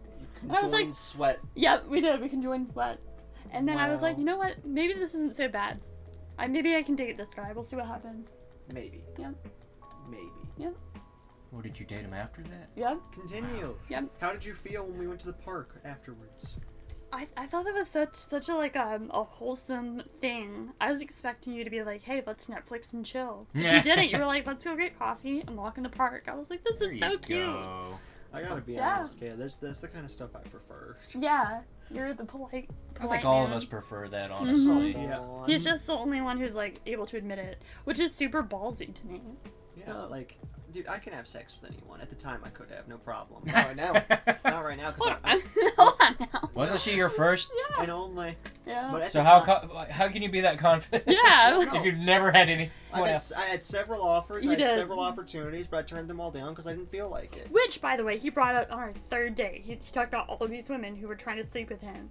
I was like- sweat. Yep, we did. We conjoined sweat. And then I was like, Wow. you know what? Maybe this isn't so bad. Maybe I can date this guy. We'll see what happens. Maybe. Yep. Maybe. Well, did you date him after that? Yep. Continue. Yep. How did you feel when we went to the park afterwards? I thought that was such a like a wholesome thing. I was expecting you to be like, hey, let's Netflix and chill. But you didn't. You were like, let's go get coffee and walk in the park. I was like, this is so cute. Go. I gotta be Yeah. honest, Kayla. That's the kind of stuff I prefer. Yeah, you're the polite. I think all of man. us prefer that, honestly. Yeah. He's just the only one who's like able to admit it, which is super ballsy to me. Yeah, like, dude, I can have sex with anyone. At the time, I could have, no problem. Not right now. Not right now, Hold because on, hold on now. Wasn't she your first? and only. Yeah. But at So the how time, how can you be that confident? Yeah. If you've never had anyone else. I had several offers, You I had did. several opportunities, but I turned them all down because I didn't feel like it. Which, by the way, he brought up on our third date. He talked about all of these women who were trying to sleep with him.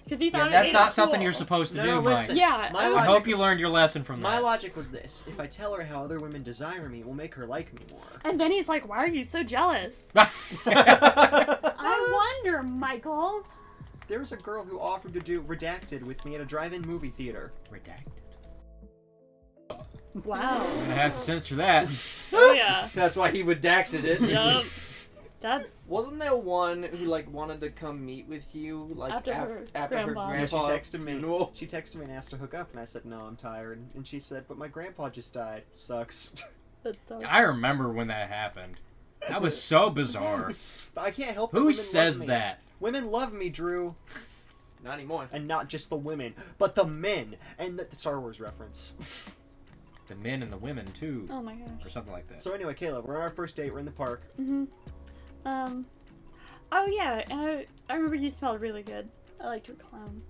Because he thought Yeah, that's it not was something cool. you're supposed to No, do, no, Mike. listen. Yeah. My I was- I hope you learned your lesson from My that. logic was this: if I tell her how other women desire me, it will make her like me more. And then he's like, why are you so jealous? I wonder, Michael. There was a girl who offered to do Redacted with me at a drive-in movie theater. Redacted. Wow. I'm gonna have to censor that. Oh yeah. That's why he redacted it. Yup. That's Wasn't there one who like wanted to come meet with you like After her grandpa. Yeah, she grandpa texted me. funeral? She texted me and asked to hook up, and I said no, I'm tired. And she said, but my grandpa just died. Sucks. that's so. I remember when that happened. That was so bizarre. But I can't help it. Who Women says love me. that? Women love me, Drew. Not anymore. And not just the women, but the men. And the Star Wars reference. The men and the women too, Oh my gosh. or something like that. So anyway, Kayla, we're on our first date. We're in the park. Mhm. Oh yeah, and I remember you smelled really good. I liked your cologne.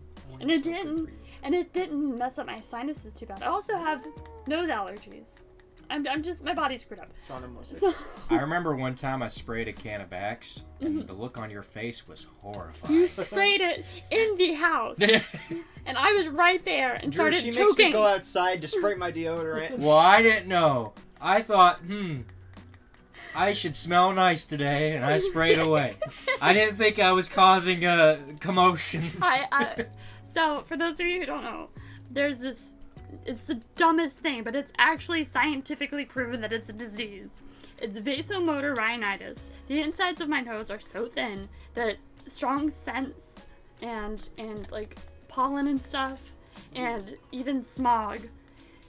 And it didn't. And it didn't mess up my sinuses too bad. I also have nose allergies. I'm just, my body's screwed up. It's on him, was it? So, I remember one time I sprayed a can of Axe, and Mm-hmm. the look on your face was horrifying. you sprayed it in the house. And I was right there and Drew, started she choking. makes me go outside to spray my deodorant. Well, I didn't know. I thought, I should smell nice today, and I sprayed away. I didn't think I was causing a commotion. So, for those of you who don't know, there's this, it's the dumbest thing, but it's actually scientifically proven that it's a disease. It's vasomotor rhinitis. The insides of my nose are so thin that strong scents and like pollen and stuff, and even smog,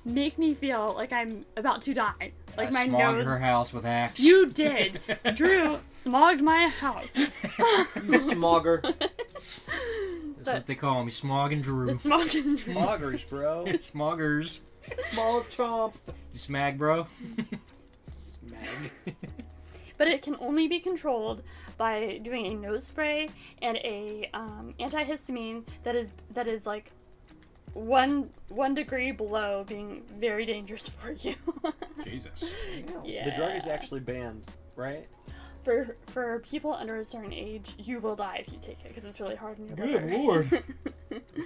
make me feel like I'm about to die. Like I my smogged nose. her house with Axe. You did. Drew smogged my house. You smogger. That's what they call me, Smog and Drew. The smog and Drew. Loggers, bro. Smoggers. Small chomp. You smag, bro? Smag. But it can only be controlled by doing a nose spray and a antihistamine that is like one degree below being very dangerous for you. Jesus. Yeah. The drug is actually banned, right? For people under a certain age, you will die if you take it because it's really hard on your Good liver. lord.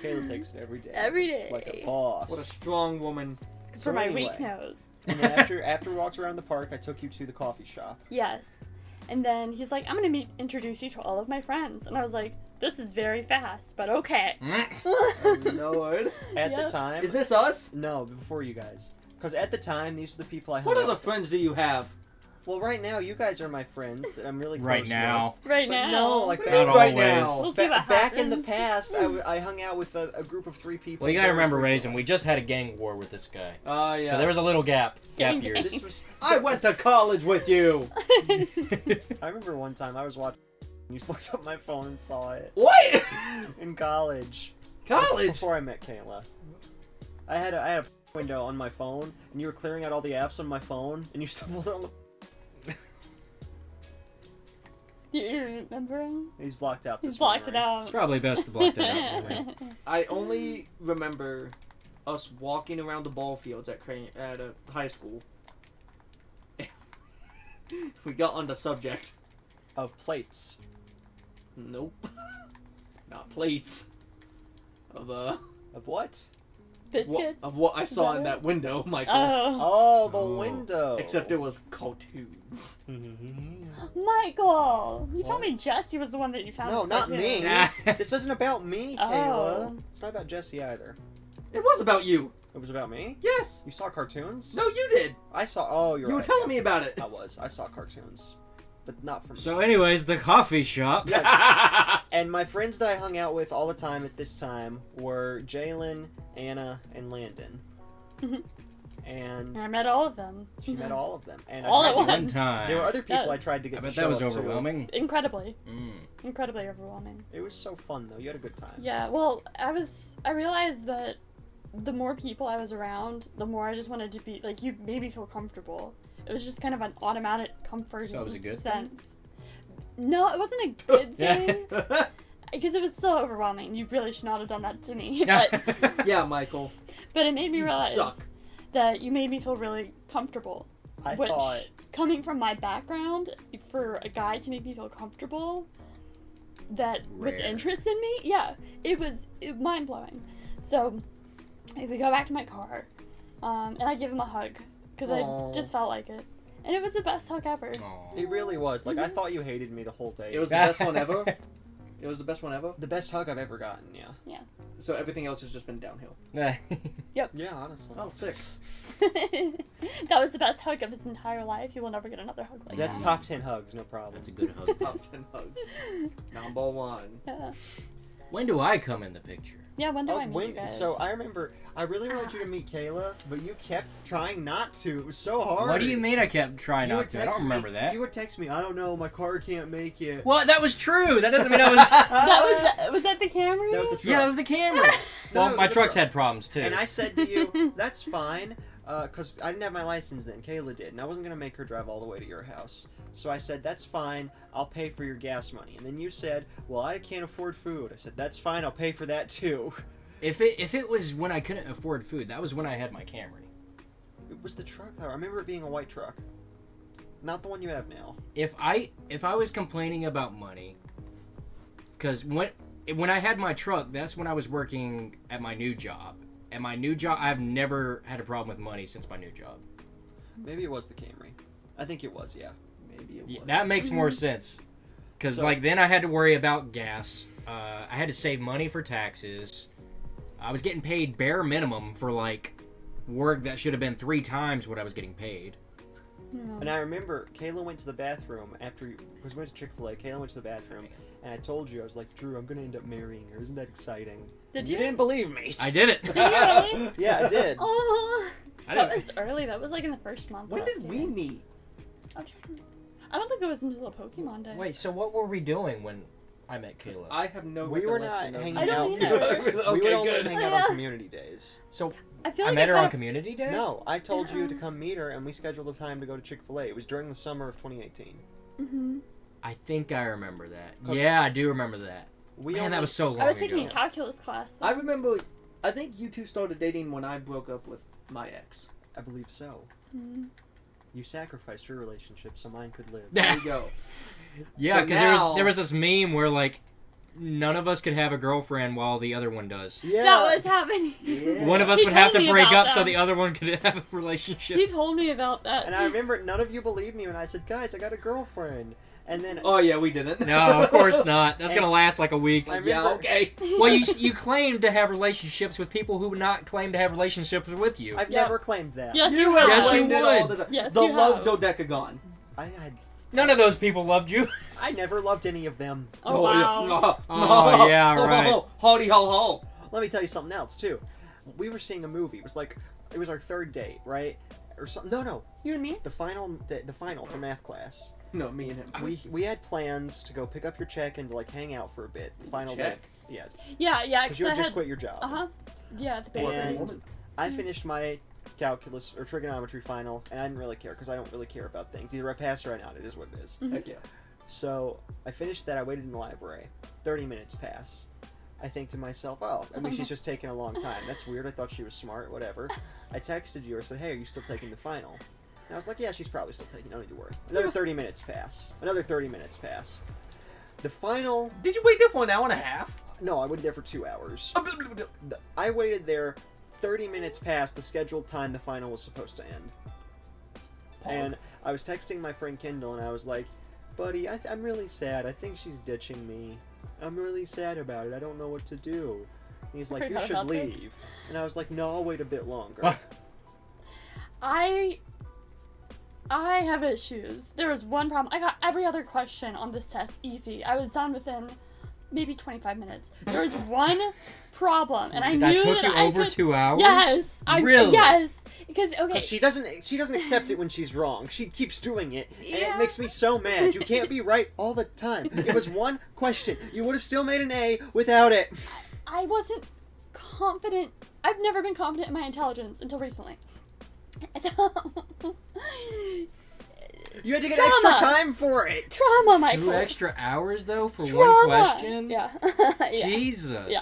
Kayla takes it every day. Every day. Like a boss. What a strong woman. For So my anyway. weak nose. And then after we walked around the park, I took you to the coffee shop. Yes. And then he's like, I'm gonna introduce you to all of my friends. And I was like, this is very fast, but okay. Oh, Lord. At Yeah. the time... Is this us? No, before you guys. Because at the time, these are the people I hung What out other with. friends do you have? Well, right now, you guys are my friends that I'm really close Right now. Right But now. no, like What do you back, mean right always. now? We'll see what back in the happens. past, I hung out with a group of 3 people. Well, you gotta very remember, frequently. Raisin, we just had a gang war with this guy. Oh, yeah. So there was a little gap Gang. years. This was... I went to college with you. I remember one time I was watching... You looked up my phone and saw it. What? In college. College? Before I met Kayla. I had a window on my phone, and you were clearing out all the apps on my phone, and you stumbled on the... You remember him? He's blocked out. He's this blocked it memory. It's out. probably best to block that out. Anyway. I only remember us walking around the ball fields at a high school. We got on the subject. Of plates. Nope. Not plates. Of Of what? Biscuits? of what I saw in it? that window, Michael. Oh. Oh, the Oh. window. Except it was cartoons. Michael! You told What? me Jesse was the one that you found. No, the not cartoon. me. Nah. This isn't about me, Oh. Kayla. It's not about Jesse either. It was about you. It was about me? Yes. You saw cartoons? No, you did. I saw... Oh, you're You were right. telling me about it. I saw cartoons. But not from So, anyways, the coffee shop. Yes. And my friends that I hung out with all the time at this time were Jalen, Anna, and Landon. Mhm. And I met all of them. she met all of them. And All I at tried to- One time. There were other people Yes. I tried to get I to bet show that was up to. overwhelming. Incredibly. Mm. Incredibly overwhelming. It was so fun though. You had a good time. Yeah, well, I realized that the more people I was around, the more I just wanted to be, like, you made me feel comfortable. It was just kind of an automatic comfort So it was a good sense. No, it wasn't a good Yeah. thing. Because it was so overwhelming. You really should not have done that to me. But, Yeah, Michael. but it made me You realize suck. that you made me feel really comfortable. I Which, thought coming from my background, for a guy to make me feel comfortable, that with Rare. interest in me, yeah, it was mind blowing. So, we go back to my car, and I give him a hug because Aw. I just felt like it, and it was the best hug ever. Aw. it really was. Like I thought you hated me the whole day. It was the best one ever. It was the best one ever. The best hug I've ever gotten. Yeah. So everything else has just been downhill. Yeah, honestly. Oh, sick. That was the best hug of his entire life. He will never get another hug like That's that. top 10 hugs, no problem. That's a good hug. Top 10 hugs. Number 1. Yeah. When do I come in the picture? Yeah, when do I meet you guys? So I remember, I really wanted you to meet Kayla, but you kept trying not to. It was so hard. What do you mean I kept trying You not would to? I don't text remember me, that. You would text me, I don't know, my car can't make it. Well, that was true. That doesn't mean I was... was that the Camry? That was the truck. Yeah, that was the camera. No, Well, it my was the trucks truck. had problems, too. And I said to you, that's fine, because I didn't have my license then. Kayla did, and I wasn't going to make her drive all the way to your house. So I said, that's fine, I'll pay for your gas money. And then you said, well, I can't afford food. I said, that's fine, I'll pay for that too. If it was when I couldn't afford food, that was when I had my Camry. It was the truck, though. I remember it being a white truck. Not the one you have now. If I was complaining about money, because when I had my truck, that's when I was working at my new job. At my new job, I've never had a problem with money since my new job. Maybe it was the Camry. I think it was, yeah. Maybe it Yeah, was. that makes more sense. Because, So- then I had to worry about gas. I had to save money for taxes. I was getting paid bare minimum for, work that should have been 3 times what I was getting paid. And I remember Kayla went to the bathroom because we went to Chick-fil-A. Kayla went to the bathroom, and I told you, I was like, Drew, I'm going to end up marrying her. Isn't that exciting? Did You you? didn't believe me. I did it. Did you really? Yeah, I did. Oh, I that didn't. was early. That was in the first month. When last did year. we meet? I'm trying to- I don't think it was until a Pokemon day. Wait, so what were we doing when I met Kayla? I have no We were not recollection of hanging I don't out. either. We would Okay, only good. hang out on community days. So I feel I like met her kinda- on Community Day? No, I told you to come meet her, and we scheduled a time to go to Chick-fil-A. It was during the summer of 2018. Mhm. I think I remember that. 'Cause- Yeah, I do remember that. Man, that was so long I was taking a ago. calculus class. I remember, I think you two started dating when I broke up with my ex. I believe so. Mhm. You sacrificed your relationship so mine could live. There you go. Yeah, So because now- there was this meme where none of us could have a girlfriend while the other one does. Yeah. That was happening. Yeah. One of us He would have told to me break about up so that. the other one could have a relationship. He told me about that. And I remember none of you believed me when I said, guys, I got a girlfriend. And then Oh yeah, we didn't. No, of course not. That's gonna last like a week. I Yeah, remember- okay. Well, you claim to have relationships with people who would not claim to have relationships with you. I've Yeah. never claimed that. Yes, You you have Yes, you blamed it all would. the time. Yes, the you love have. dodecagon. None of those people loved you. I never loved any of them. Oh, wow. Yeah. No, Oh, no. yeah, Ho, right. Ho, ho. Howdy ho ho. Let me tell you something else, too. We were seeing a movie. It was our third date, right? Or something. No. You and me? The final for math class. No, me and him. We had plans to go pick up your check and to hang out for a bit. The final Check? day. Yeah, Yeah, because you I had just had. quit your job. Uh-huh. Yeah, the baby. And I finished my calculus or trigonometry final, and I didn't really care because I don't really care about things. Either I pass or I not. It is what it is. Heck yeah. So I finished that. I waited in the library. 30 minutes pass. I think to myself, oh, I mean, she's just taking a long time. That's weird. I thought she was smart. Whatever. I texted you or said, hey, are you still taking the final? And I was like, yeah, she's probably still taking. No need to worry. Another 30 minutes pass. Another 30 minutes pass. The final. Did you wait there for an hour and a half? No, I waited there for 2 hours. I waited there 30 minutes past the scheduled time the final was supposed to end. And I was texting my friend Kendall, and I was like, buddy, I'm really sad. I think she's ditching me. I'm really sad about it. I don't know what to do. And he's like, you Forgot should about this. leave. And I was like, no, I'll wait a bit longer. I have issues. There was one problem. I got every other question on this test easy. I was done within maybe 25 minutes. There was one problem, and I that knew took that you I over could... 2 hours? Yes, Really? Yes, because okay. 'Cause she doesn't accept it when she's wrong. She keeps doing it, and Yeah. it makes me so mad. You can't be right all the time. It was one question. You would have still made an A without it. I wasn't confident. I've never been confident in my intelligence until recently. You had to get Trauma. extra time for it. Trauma, Michael. 2 extra hours though for Trauma. one question? Yeah. Yeah. Jesus. Yeah.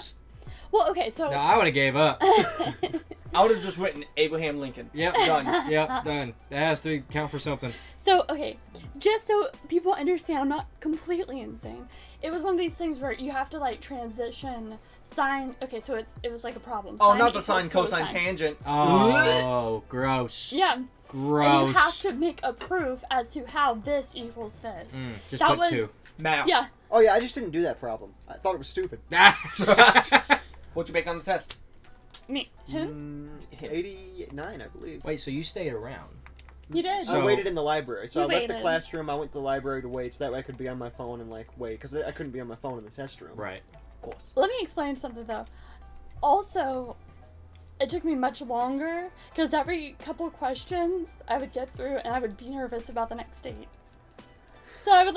Well, okay, so. No, I would have gave up. I would have just written Abraham Lincoln. Yep, Done. Yep, done. That has to count for something. So, okay, just so people understand, I'm not completely insane. It was one of these things where you have to, transition sine. Okay, so it was like a problem. Oh, Sine not the equals sine, cosine, cosine. tangent. Oh, gross. Yeah. Gross. And you have to make a proof as to how this equals this. Just That put was- 2. Math. Yeah. Oh yeah, I just didn't do that problem. I thought it was stupid. What'd you make on the test? Me. Him? 89, I believe. Wait, so you stayed around? You did. So- I waited in the library. So You I left the waited. classroom, I went to the library to wait, so that way I could be on my phone and, like, wait. Because I couldn't be on my phone in the test room. Right. Of course. Let me explain something though. Also, it took me much longer because every couple questions I would get through and I would be nervous about the next date. So I would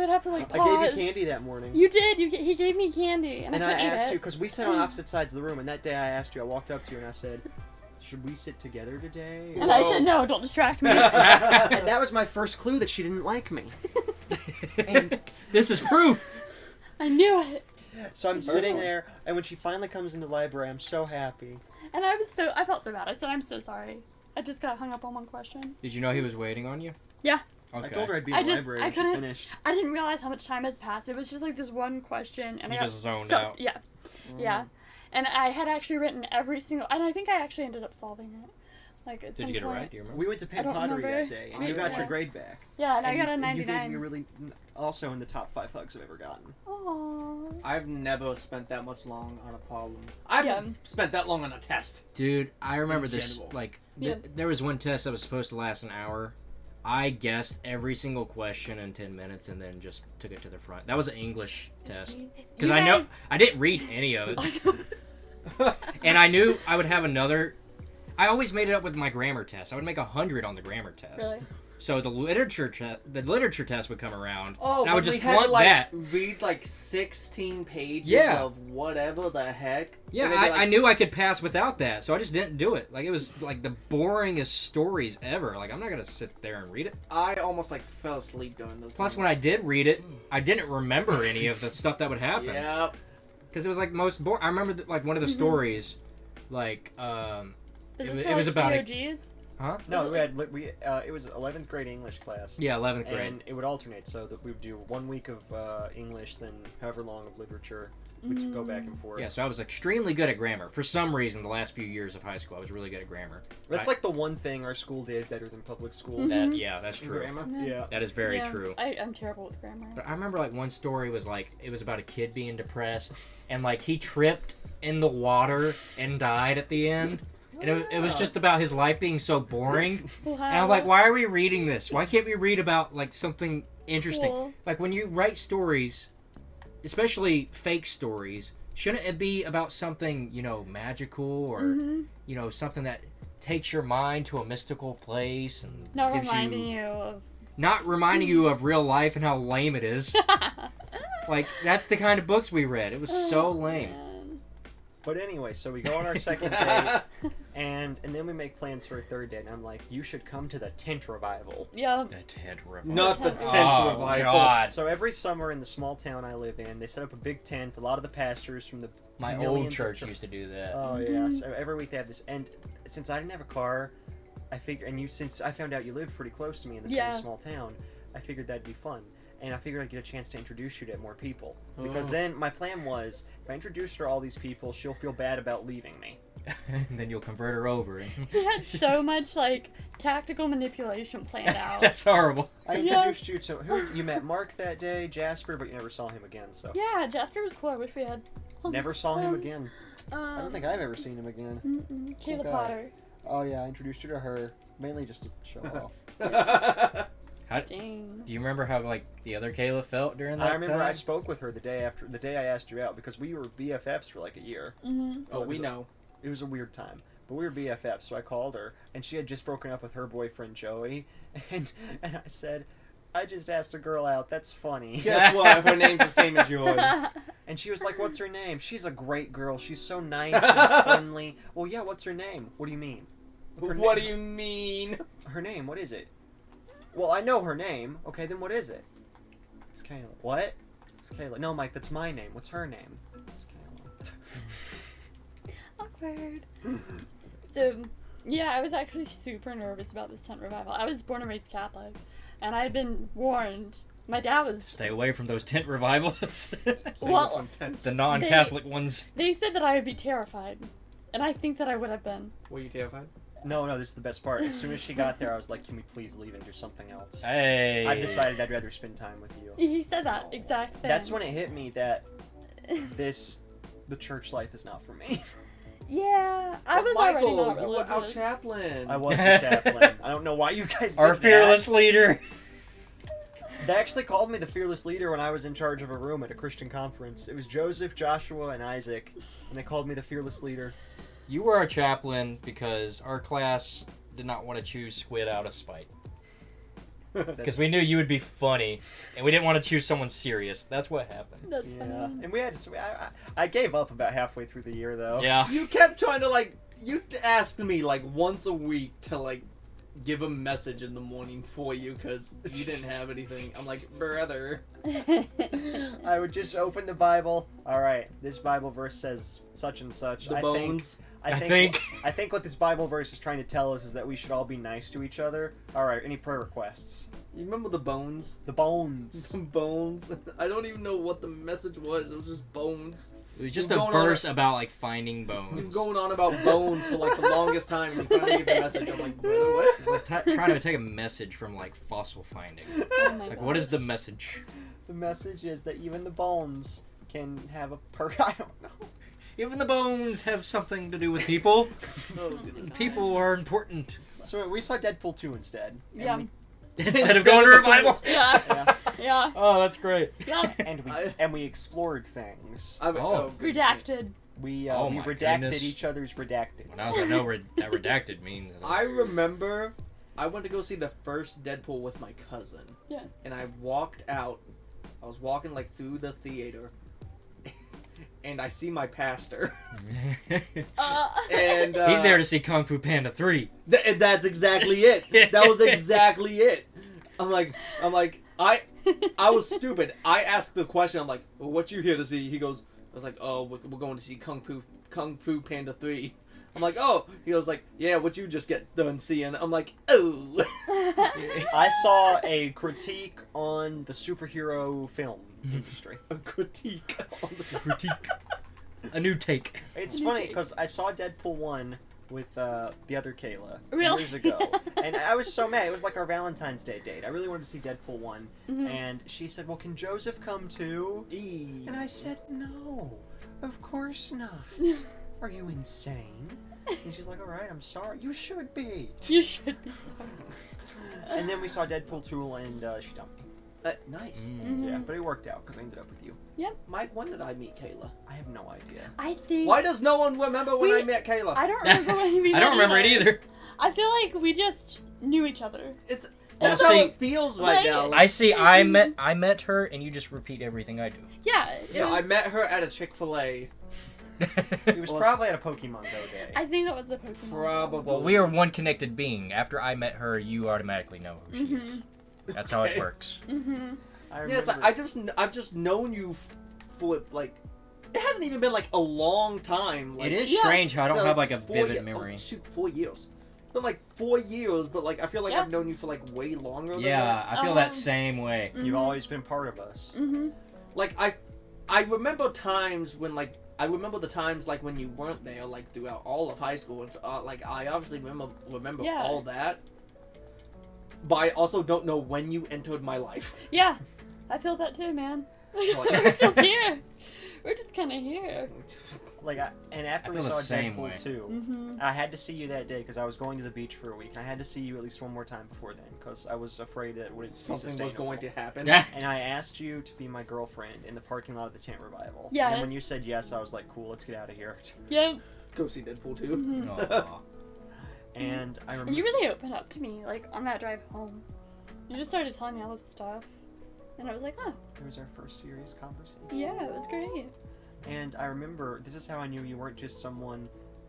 have to like pause. I gave you candy that morning. You did. He gave me candy, and I I couldn't eat asked it. you, because we sat on opposite sides of the room, and that day I asked you, I walked up to you and I said, should we sit together today? And I said, no, don't distract me. And that was my first clue that she didn't like me. And This is proof. I knew it. so I'm sitting there, and when she finally comes into the library, I'm so happy. And I felt so bad. I said, I'm so sorry. I just got hung up on one question. Did you know he was waiting on you? Yeah. Okay. I told her I'd be I in the just- library I when she couldn't- finished. I didn't realize how much time had passed. It was just like this one question. And You I got just zoned so- out. Yeah. Yeah. And I had actually written every single, and I think I actually ended up solving it. Like at Did some you get it point. right? Do you remember? We went to I Penn don't Pottery remember. that day, and you got Yeah. your grade back. Yeah, and I got a And you 99. gave me also in the top 5 hugs I've ever gotten. Aww. I've never spent that much long on a problem. I've Yeah. spent that long on a test. Dude, I remember In this. general. Like, Yeah. there was one test that was supposed to last an hour. I guessed every single question in 10 minutes and then just took it to the front. That was an English test. Because You I know guys- I didn't read any of it. And I knew I would have another. I always made it up with my grammar test. I would make 100 on the grammar test. Really? So the literature test would come around, Oh, and I would but just we had to, flunk like, that. read like 16 pages Yeah. of whatever the heck. Yeah, And they'd be I like, knew I could pass without that, so I just didn't do it. Like, it was like the boringest stories ever. Like, I'm not gonna sit there and read it. I almost like fell asleep during those. Plus, things. when I did read it, I didn't remember any of the stuff that would happen. Yep. Because it was like most boring. I remember like one of the stories, like Is It this was- for, it was like, about a- POGs? huh? No, it was 11th grade English class. Yeah, 11th grade. And it would alternate, so that we would do 1 week of English, then however long of literature. We'd go back and forth. Yeah, so I was extremely good at grammar. For some reason, the last few years of high school, I was really good at grammar. That's I- like the one thing our school did better than public schools. That's true. Grammar? Yeah. That is very Yeah, true. I'm terrible with grammar. But I remember like one story was like it was about a kid being depressed and like he tripped in the water and died at the end. And it was just about his life being so boring. Wow. And I'm like, why are we reading this? Why can't we read about like something interesting? Cool. Like when you write stories, especially fake stories, shouldn't it be about something, magical or something that takes your mind to a mystical place and Not gives reminding you of. not reminding you of real life and how lame it is. Like that's the kind of books we read. It was so lame. Man. But anyway, so we go on our second date, and then we make plans for a third date, and I'm like, you should come to the tent revival. Yeah. The tent revival. Not the Oh, tent revival. God. So every summer in the small town I live in, they set up a big tent. A lot of the pastors from the My old millions of church chur- used to do that. Oh yeah. So every week they have this, and since I didn't have a car, I figured, since I found out you lived pretty close to me in the Yeah. same small town, I figured that'd be fun. And I figured I'd get a chance to introduce you to more people. Because Oh. then my plan was, if I introduce her to all these people, she'll feel bad about leaving me. And then you'll convert her over. He had so much like tactical manipulation planned out. That's horrible. I Yeah. introduced you to you met Mark that day, Jasper, but you never saw him again. So Yeah, Jasper was cool. I wish we had. never saw him again. I don't think I've ever seen him again. Kayla Okay. Potter. Oh yeah, I introduced you to her mainly just to show off. Dang. Do you remember how like the other Kayla felt during that I remember time? I spoke with her the day I asked you out, because we were BFFs for like a year. Mm-hmm. Oh, we know. It was a weird time. But we were BFFs, so I called her, and she had just broken up with her boyfriend Joey, and I said, I just asked a girl out, that's funny. Guess what? Her name's the same as yours. And she was like, what's her name? She's a great girl, she's so nice and friendly. Well, yeah, what's her name? What do you mean? What do you mean? Her name, what is it? Well, I know her name. Okay, then what is it? It's Kayla. What? It's Kayla. No, Mike, that's my name. What's her name? It's Kayla. Awkward. So, yeah, I was actually super nervous about this tent revival. I was born and raised Catholic, and I had been warned. My dad was. Stay away from those tent revivals. Well, The non-Catholic ones. they said that I would be terrified, and I think that I would have been. Were you terrified? No, this is the best part. As soon as she got there, I was like, can we please leave and do something else? Hey. I decided I'd rather spend time with you. He said that exact thing. That's when it hit me that the church life is not for me. Yeah, I But was Michael, already not you were our religious. chaplain. I was the chaplain. I don't know why you guys did Our fearless that. leader. They actually called me the fearless leader when I was in charge of a room at a Christian conference. It was Joseph, Joshua, and Isaac, and they called me the fearless leader. You were our chaplain because our class did not want to choose Squid out of spite. Because we knew you would be funny, and we didn't want to choose someone serious. That's what happened. That's Yeah, funny. and we had I gave up about halfway through the year though. Yeah. You kept trying to like. You asked me like once a week to like give a message in the morning for you because you didn't have anything. I'm like, brother. I would just open the Bible. All right, this Bible verse says such and such. The I bones. I think- I think what this Bible verse is trying to tell us is that we should all be nice to each other. All right, any prayer requests? You remember the bones? The bones. Some bones. I don't even know what the message was. It was just bones. It was just You're a going on verse about like finding You've been bones. going on about bones for like the longest time, and you finally get the message. I'm like, brother, what? It's like trying to take a message from like fossil finding. Oh my Like, what is the gosh. message? The message is that even the bones can have a I don't know. Even the bones have something to do with people. Oh, goodness. People are important. So we saw Deadpool 2 instead. And Yeah. we- Instead of going to revival. Yeah. yeah. Yeah. Oh, that's great. Yeah. And we explored things. Goodness. Redacted. We Oh we my redacted goodness. each other's redacted. When I was like, no, that redacted means. I remember I went to go see the first Deadpool with my cousin. Yeah. And I walked out. I was walking like through the theater. And I see my pastor. And He's there to see Kung Fu Panda 3. That's exactly it. That was exactly it. I'm like, I was stupid. I asked the question. I'm like, well, what you here to see? He goes, I was like, oh, we're going to see Kung Fu Panda 3. I'm like, oh. He goes like, yeah, what you just get done seeing? I'm like, oh. I saw a critique on the superhero film industry. A critique on the Critique. A new take. It's New funny take. because I saw Deadpool 1 with the other Kayla Really? years ago. And I was so mad. It was like our Valentine's Day date. I really wanted to see Deadpool 1. Mhm. And she said, well, can Joseph come too? E. And I said, no, of course not. Are you insane? And she's like, all right, I'm sorry. You should be. You should be sorry. And then we saw Deadpool 2 and she dumped me. Nice. Mhm. Yeah, but it worked out because I ended up with you. Mike, when did I meet Kayla? I have no idea. I think. Why does no one remember when I met Kayla? I don't remember when we I don't remember it either. I feel like we just knew each other. It's Well, that's how see- it feels right Right. now. I see. I met her, and you just repeat everything I do. Yeah. Yeah, I met her at a Chick-fil-A. It was Well, probably at a Pokemon Go day. I think it was a Pokemon. Probably. Well, we are one connected being. After I met her, you automatically know who she is. Mhm. That's how it Okay. works. Mm-hmm. I Yeah, it's like, remember- I've just known you for like it hasn't even been like a long time. Like, It is Yeah. strange how I don't so, have like a 4 vivid ye- memory. Oh, shoot, 4 years. It's been like 4 years, but like I feel like Yeah. I've known you for like way longer than Yeah, that. I feel that same way. You've always been part of us. Mm-hmm. Like I remember times when like I remember the times like when you weren't there like throughout all of high school and like I obviously remember Yeah. all that. But I also don't know when you entered my life. Yeah. I feel that too, man. Like- We're just here. We're just kind of here. Like, and after I we feel the saw same Deadpool way. 2, Mm-hmm. I had to see you that day because I was going to the beach for a week. And I had to see you at least one more time before then because I was afraid that it wouldn't be Something was sustainable. going to happen. And I asked you to be my girlfriend in the parking lot of the Tent Revival. Yes. And when you said yes, I was like, cool, let's get out of here. Yep. Go see Deadpool 2. Mhm. Aw. And I remember. And you really opened up to me, like, on that drive home. You just started telling me all this stuff. And I was like, oh, It was our first serious conversation. yeah, it was great. And I remember, this is how I knew you weren't just someone,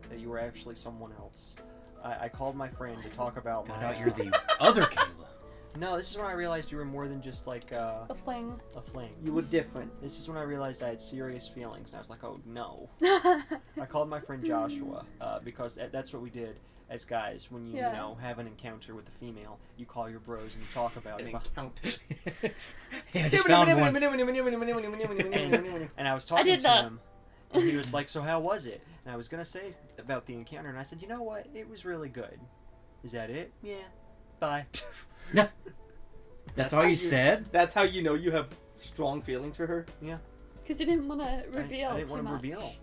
that you were actually someone else. I called my friend to talk about Found my... out you're the other Kayla. No, this is when I realized you were more than just like A fling. a fling. You were different. This is when I realized I had serious feelings, and I was like, oh no. I called my friend Joshua, because that's what we did as guys. When you, Yeah. you know, have an encounter with a female, you call your bros and you talk about An it. encounter. Yeah, I just found one. And I was talking did to that. him, and he was like, so how was it? And I was going to say, about the encounter, and I said, you know what? It was really good. Is that it? Yeah. Bye. That's all you said? That's how you know you have strong feelings for her? Because you didn't want to reveal I didn't too want to much. reveal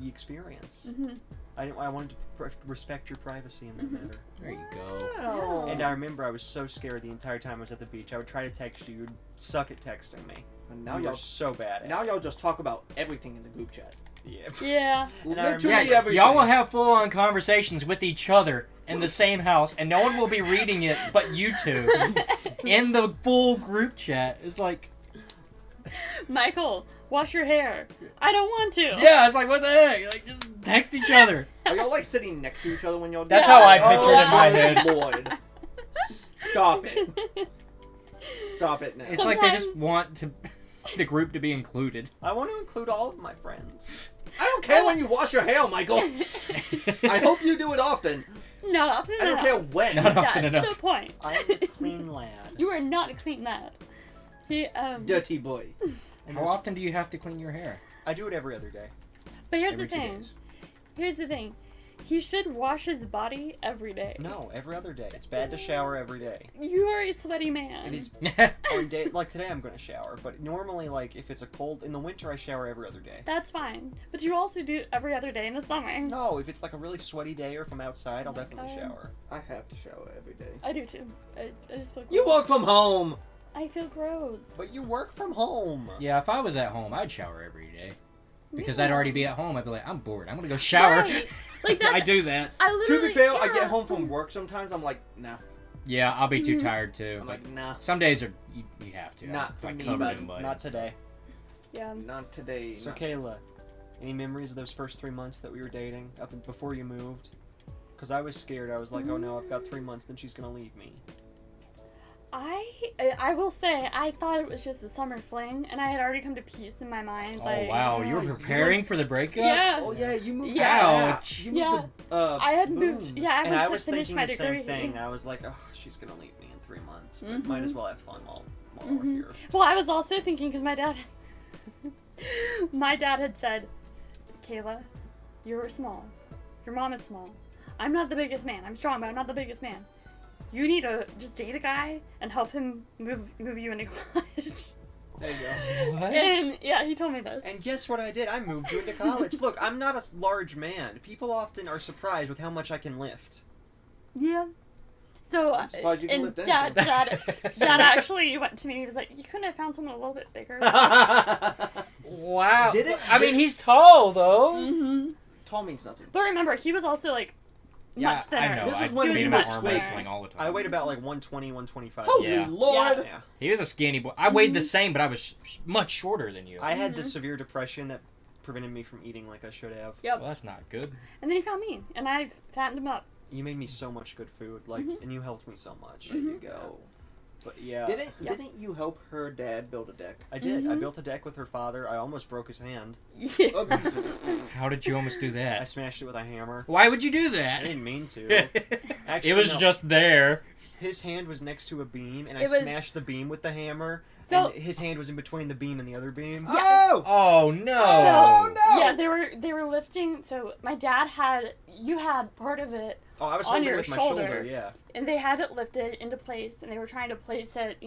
the experience. Mm-hmm. I wanted to respect your privacy in that matter. There you go. Oh. And I remember I was so scared the entire time I was at the beach. I would try to text you. You'd suck at texting me. And Now now you're y'all so bad at now it. y'all just talk about everything in the group chat. Yeah. Yeah. And I Literally Yeah, everything. y'all will have full-on conversations with each other in the same house, and no one will be reading it but you two in the full group chat. It's like, Michael, wash your hair. I don't want to. yeah, it's like, what the heck? Like, just text each other. Are y'all like sitting next to each other when y'all do That's that? how I pictured it in my head. Lord. Stop it. Stop it now. It's like they just Sometimes- want the group to be included. I want to include all of my friends. I don't care when you wash your hair, Michael. I hope you do it often. Not often I don't enough. care when. Not That's often enough. the point. I'm a clean lad. You are not a clean lad. He, Dirty boy. And How there's- often do you have to clean your hair? I do it every other day. But here's Every the 2 thing. days. Here's the thing. He should wash his body every day. No, every other day. It's bad to shower every day. You are a sweaty man. It is on day like today I'm going to shower, but normally like if it's a cold in the winter I shower every other day. That's fine. But you also do every other day in the summer. No, if it's like a really sweaty day or if I'm outside, I'll definitely shower. I have to shower every day. I do too. I just feel gross. You work from home. I feel gross. But you work from home. Yeah, if I was at home, I'd shower every day. Because I'd already be at home. I'd be like, I'm bored. I'm going to go shower. Right. Like that's, I do that. I To literally, be fair, I yeah. get home from work sometimes. I'm like, nah. Yeah, I'll be too Mhm. tired too. I'm But like, nah. some days are you have to. Not I'm, for like, me, covered bud. in mud Not and stuff. today. Yeah. Not today. So not- Kayla, any memories of those first 3 months that we were dating before you moved? Because I was scared. I was like, oh no, I've got 3 months, then she's gonna leave me. I will say I thought it was just a summer fling, and I had already come to peace in my mind. Oh, like, wow. You were Yeah, you preparing for the breakup? Yeah. Oh yeah, you moved. Yeah. Ouch. You moved Yeah. to, I had Boone. moved. Yeah, I And went I to was finish thinking my the degree. same thing. I was like, oh, she's gonna leave me in 3 months, but Mhm. might as well have fun while we're Mhm. here. Well, I was also thinking because my dad had said, Kayla, you're small. Your mom is small. I'm not the biggest man. I'm strong, but I'm not the biggest man. You need to just date a guy and help him move you into college. There you go. What? And yeah, he told me this. And guess what I did? I moved you into college. Look, I'm not a large man. People often are surprised with how much I can lift. Yeah. So, I'm surprised you can and lift dad anything. actually went to me and he was like, you couldn't have found someone a little bit bigger. Wow. Did it? I mean, he's tall, though. hmm Tall means nothing. But remember, he was also like Yeah, much thinner. I know. This I is when beat he him was at arm much wrestling thinner. all the time. I weighed about like 120, 125. Holy Yeah. Lord! Yeah. He was a skinny boy. I weighed the same, but I was much shorter than you. I had this severe depression that prevented me from eating like I should have. Yep. Well, that's not good. And then he found me, and I fattened him up. You made me so much good food, like, and you helped me so much. There you go. But yeah, Yep. Didn't you help her dad build a deck? I did. I Mhm. built a deck with her father. I almost broke his hand. Yeah. How did you almost do I that? smashed it with a hammer. Why would you do I that? didn't mean to. Actually, It was no. just there. His hand was next to a beam, and I It was- smashed the beam with the hammer. So- and his hand was in between the beam and the other beam. Oh! Oh no! Oh, no! Yeah, they were lifting. So my dad you had part of it, Oh, I was On holding it your with my shoulder. shoulder. Yeah. and they had it lifted into place, and they were trying to place it,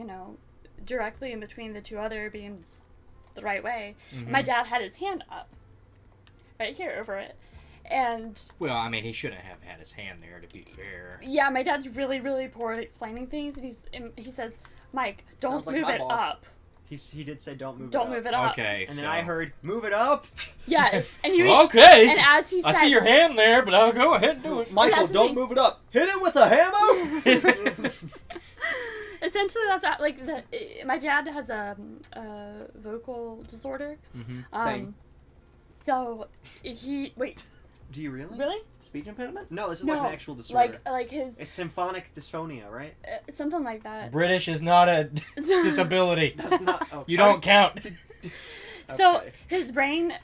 directly in between the two other beams, the right way. Mhm. My dad had his hand up, right here over it, and Well, I mean, he shouldn't have had his hand there, to be fair. yeah, my dad's really, really poor at explaining things, and he says, Mike, don't Sounds like move my it boss. up. He did say don't move Don't it up. move it up. Okay, And so. then I heard, move it up! Yeah, and you Okay! and as he I said, see your hand there, but I'll go ahead and do it. Michael, that's the don't thing. move it up. Hit it with a hammer. essentially that's like my dad has a vocal disorder. Mhm. Same. So he Do you really? really Speech impediment? No, this is no like an actual disorder. like his It's symphonic dysphonia, right? something like that. British is not a disability. That's not. Oh, You don't count. So Okay. his brain,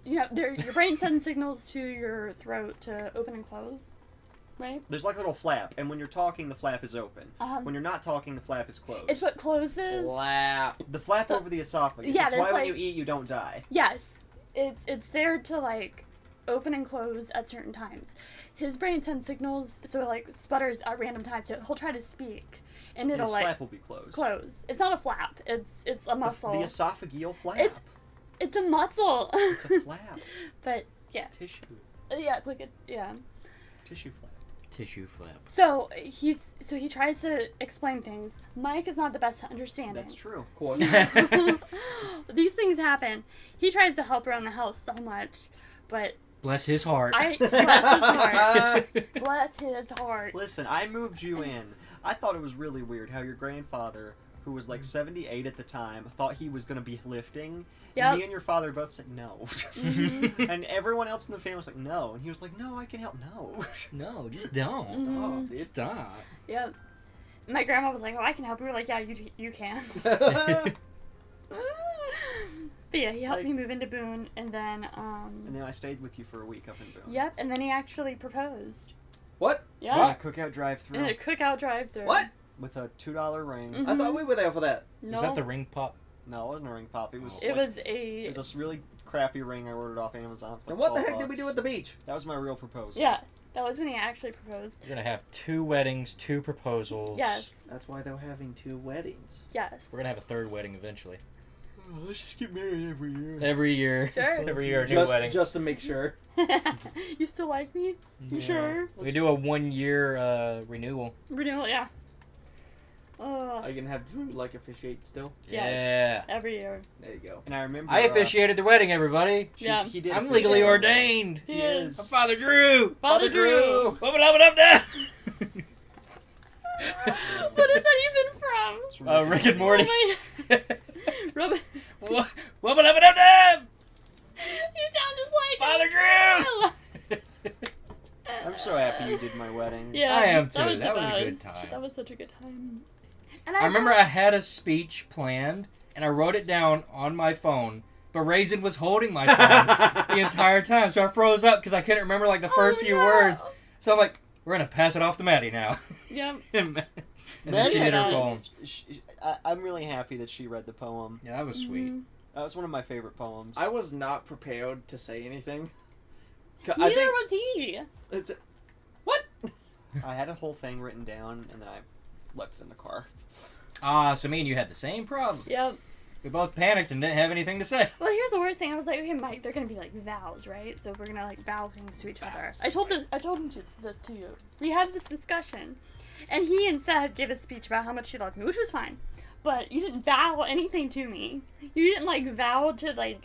your brain sends signals to your throat to open and close, right? There's like a little flap, and when you're talking, the flap is open. When you're not talking, the flap is closed. It's what closes. Slap. The flap over the esophagus. Yeah, That's there's why when like- you eat, you don't die. Yes, it's there to like open and close at certain times. His brain sends signals, so it like sputters at random times. So he'll try to speak, and And it'll his like flap will be closed. close. It's not a flap. It's a muscle. The esophageal flap. It's a muscle. It's a flap. But yeah, It's tissue. yeah, it's like a yeah. Tissue flap. Tissue flap. So he tries to explain things. Mike is not the best at understanding. That's true. Of course. These things happen. He tries to help around the house so much, but Bless his heart. bless his heart. Bless his heart. Listen, I moved you in. I thought it was really weird how your grandfather, who was like 78 at the time, thought he was going to be lifting. Yep. And me and your father both said no. Mhm. And everyone else in the family was like, no. And he was like, no, I can help. No. No, just don't. Mhm. Stop, dude. Stop. Yep. My grandma was like, "Oh, I can help you." We're like, "Yeah, you can." But yeah, he helped me move into Boone, and then And then I stayed with you for a week up in Boone. yep, and then he actually proposed. What? Yeah. Yeah, cookout drive-through In a cookout drive-through. What? with a $2 ring. Mhm. I thought we were there for that. No, Was that the ring pop? No, it wasn't a ring pop. It was. it like- was a It was a really crappy ring I ordered off Amazon. For like And what the 12 heck did we do bucks. at the beach? That was my real proposal. yeah. That was when he actually proposed. We're gonna have 2 weddings, 2 proposals. Yes, That's why they're having 2 weddings. yes. We're gonna have a 3rd wedding eventually. Oh, let's just get married every year. Every year. Sure. Every year, a new wedding. Just to make sure. You still like me? You Yeah. sure? We do a 1-year renewal. Renewal, yeah. I can have Drew like officiate still. Yes. Every year. There you go. And I remember. I officiated the wedding, everybody. Yeah. He did. I'm officiate. legally ordained. He Yes. is. I'm Father Drew. Father Drew. Wubba lubba dub dub. What is that even from? It's really Rick and Morty. Oh my Rub- Wubba lubba dub dub. You sound just like Father him. Drew. I'm so happy you did my wedding. Yeah, I am too. That was, That the was a good best. time. That was such a good time. And I remember I had a speech planned and I wrote it down on my phone, but Raisin was holding my phone the entire time, so I froze up because I couldn't remember like the first few words. So I'm like, we're gonna pass it off to Maddie now. Yeah. And then Maddie she did her does. poem. I'm really happy that she read the poem. Yeah, that was sweet. Mhm. That was one of my favorite poems. I was not prepared to say anything. Neither I think was he. it's what? I had a whole thing written down and then I left it in the car. Ah, so me and you had the same problem. Yep. We both panicked and didn't have anything to say. Well, here's the worst thing. I was like, okay, Mike, they're gonna be like vows, right? So we're gonna like vow things to each other. I told him this to you. We had this discussion, and he instead gave a speech about how much he loved me, which was fine. But you didn't vow anything to me. You didn't like vow to like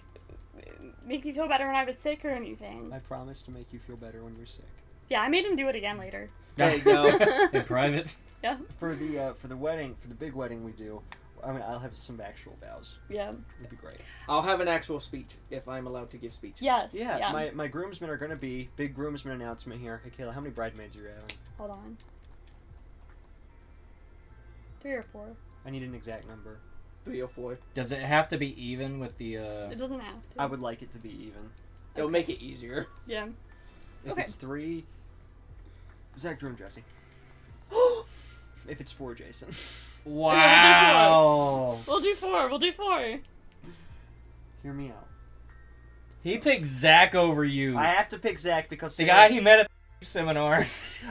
make me feel better when I was sick or anything. I promise to make you feel better when you're sick. Yeah, I made him do it again later. There you go. In private. Yeah. For the wedding, for the big wedding we do, I mean, I'll have some actual vows. Yeah. It'd be great. I'll have an actual speech if I'm allowed to give speech. Yes. Yeah, my groomsmen are gonna be big groomsmen announcement here. Hey Kayla, how many bridesmaids are you having? Hold on. 3 or 4. I need an exact number. 3 or 4. Does it have to be even with the It doesn't have to. I would like it to be even. It'll make it easier. Yeah. If Okay. it's 3, Zach, Drew, and Jesse. If it's 4, Jason. Wow. We'll do 4. We'll do 4. Hear me out. He picked Zach over you. I have to pick Zach because The Sarah's- guy he met at the seminar.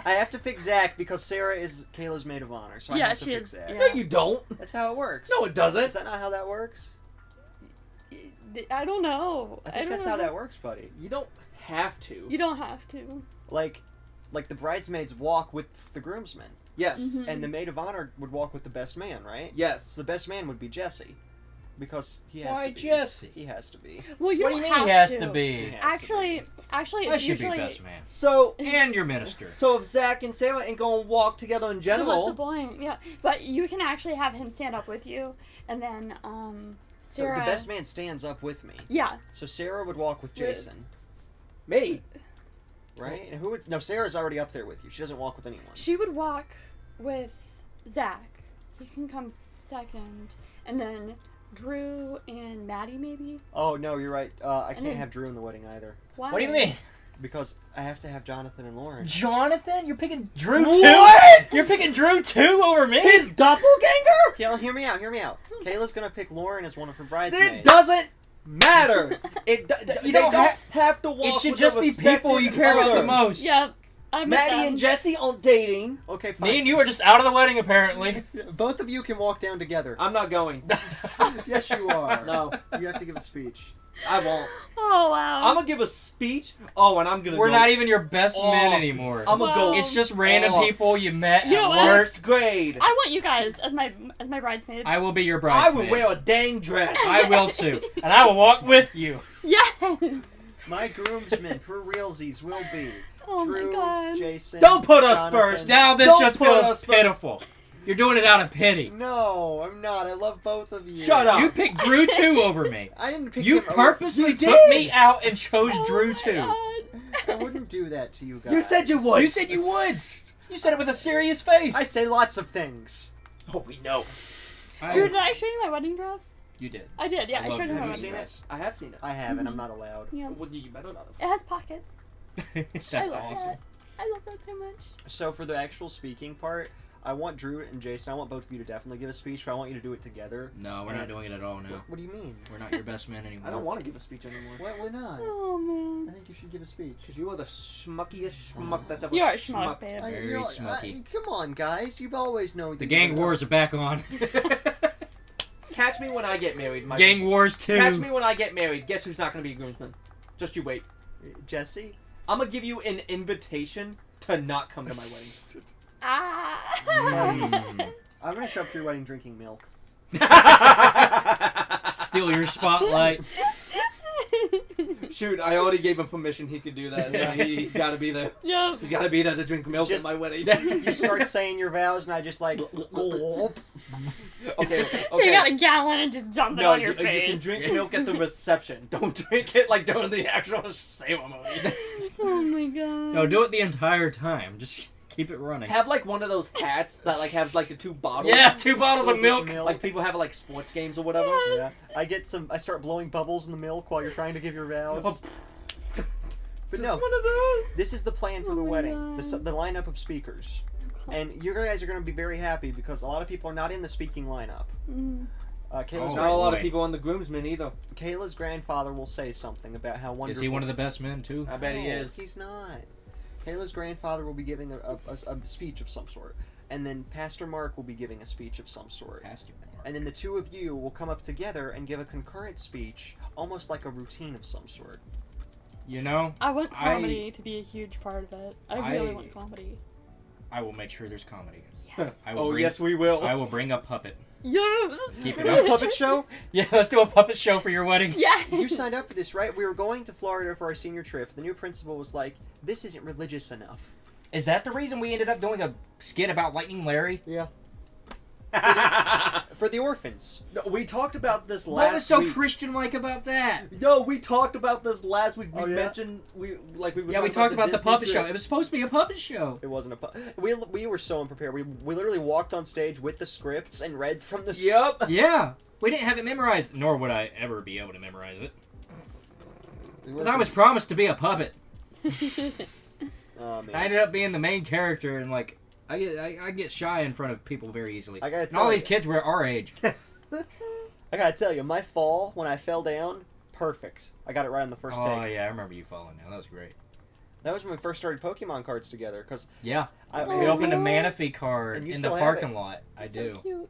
I have to pick Zach because Sarah is Kayla's maid of honor. So I Yeah, have to she pick is, Zach. yeah. No, you don't. That's how it works. No, it doesn't. Is that not how that works? I don't know. I think that's don't how know. that works, buddy. You don't have to. You don't have to. Like the bridesmaids walk with the groomsmen, Yes. Mhm. and the maid of honor would walk with the best man, right? Yes. So the best man would be Jesse, because he has Why to be. Jesse? He has to be. Well, you What do don't you mean have he has to to He be? has Actually, to be. actually, I it's should usually. be best man. So, And your minister. so if Zach and Sarah ain't gonna walk together in What's general, the point? Yeah, but you can actually have him stand up with you, and then So Sarah. the best man stands up with me. Yeah. So Sarah would walk with Good. Jason, me. right? And who would? No, Sarah's already up there with you. She doesn't walk with anyone. She would walk with Zach. He can come second, and then Drew and Maddie maybe. Oh no, you're right. I And can't then- have Drew in the wedding either Why? What do you mean? because I have to have Jonathan and Lauren. Jonathan? You're picking Drew too? What? You're picking Drew too over me? His doppelganger? Kayla, hear me out. Hear me out. Kayla's gonna pick Lauren as one of her That bridesmaids. doesn't matter. They don't have to walk. It should with just a be people you respected care about the other. most. Yep. I met Maddie them. and Jesse on dating. Okay, fine. Me and you are just out of the wedding, apparently. Both of you can walk down together. I'm not going. Yes, you are. No, You have to give a speech. I won't. Oh wow. I'm gonna give a speech. Oh, and I'm gonna. We're go not even your best off. men anymore. I'm gonna go. It's just random off. people you met You know at what? work. 6th grade. I want you guys as my bridesmaids. I will be your I bridesmaid. would wear a dang dress. I will too. And I will walk with you. Yes. My groomsmen, for realsies, will be Oh Drew, my god. Jason. Don't put us Jonathan. first. Now this Don't just put feels us first. pitiful. You're doing it out of pity. No, I'm not. I love both of you. Shut up. You picked Drew 2 over me. I didn't pick You him over- purposely You took did. me out and chose Oh Drew my 2. God. I wouldn't do that to you guys. You said you would. You said you would. You said it with a serious face. I say lots of things. Oh, we know. Drew, did I show you my wedding dress? You did. I did. Yeah, I love showed you it. my Have you wedding seen dress. it? I have seen it. I haven't. I'm not allowed. Yeah. Well, you better not It has pockets. That's I love awesome. that. I love that so much. So for the actual speaking part, I want Drew and Jason. I want both of you to definitely give a speech, but I want you to do it together. No, we're not doing it at all now. What do you mean? We're not your best men anymore. I don't want to give a speech anymore. Why not? Oh I man. think you should give a speech. Because you are the schmuckiest schmuck that's ever You are a schmuck, babe. Very you're- smoky. come on, guys. You've always known The gang wars are back on. Catch me when I get married, Michael. Gang wars 2. Catch me when I get married. Guess who's not going to be a groomsman? Just you wait. Jesse. I'm going to give you an invitation to not come to my wedding. Ah. Mm. I'm gonna show up to your wedding drinking milk. Steal your spotlight. Shoot, I already gave him permission he could do that, so he's got to be there. Yep. He's got to be there to drink milk Just- at my wedding. You start saying your vows, and I just like gulp. Okay, You okay. got a gallon and just dump it No, on your you face. can drink milk at the reception. Don't drink it like during the actual ceremony. Oh my god. No, do it the entire time. Just keep it running. Have like one of those hats that like have like the 2 bottles. Yeah, 2 bottles of milk. Like people have at like sports games or whatever. Yeah. I start blowing bubbles in the milk while you're trying to give your vows. But no, One of those. this is the plan for the Oh my wedding. God. The lineup of speakers. And you guys are going to be very happy because a lot of people are not in the speaking lineup. Mm. Kayla's, Oh, Not a lot boy. of people on the groomsmen either. Kayla's grandfather will say something about how wonderful. Is he one of the best men too? I bet he No, is. He's not. Kayla's grandfather will be giving a speech of some sort. And then Pastor Mark will be giving a speech of some sort. Pastor Mark. And then the two of you will come up together and give a concurrent speech, almost like a routine of some sort. You know, I want comedy to be a huge part of it. I really want comedy. I will make sure there's comedy. Yes. I will Oh bring, yes, we will. I will bring a puppet. Yes. Keep it Another up. puppet show? Yeah, let's do a puppet show for your wedding. Yeah. You signed up for this, right? We were going to Florida for our senior trip. The new principal was like, "This isn't religious enough." Is that the reason we ended up doing a skit about Lightning Larry? Yeah. For the orphans. No, we talked about this last What was so week. Christian-like about that? No, we talked about this last week. We Oh, yeah? mentioned we were Yeah, we talking talked about the Disney puppet trip. show. It was supposed to be a puppet show. It wasn't a we were so unprepared. We literally walked on stage with the scripts and read from the Yep. Yeah, we didn't have it memorized, nor would I ever be able to memorize it. But I was promised to be a puppet. Oh, man. I ended up being the main character, and like I get shy in front of people very easily. I gotta And tell all these you. kids were our age. I gotta tell you, my fall, when I fell down, perfect. I got it right on the first Oh take. yeah, I remember you falling down. That was great. That was when we first started Pokemon cards together, because Yeah, I we Oh, opened a yeah. Manaphy card And you in the still have parking it. lot. I So do. cute.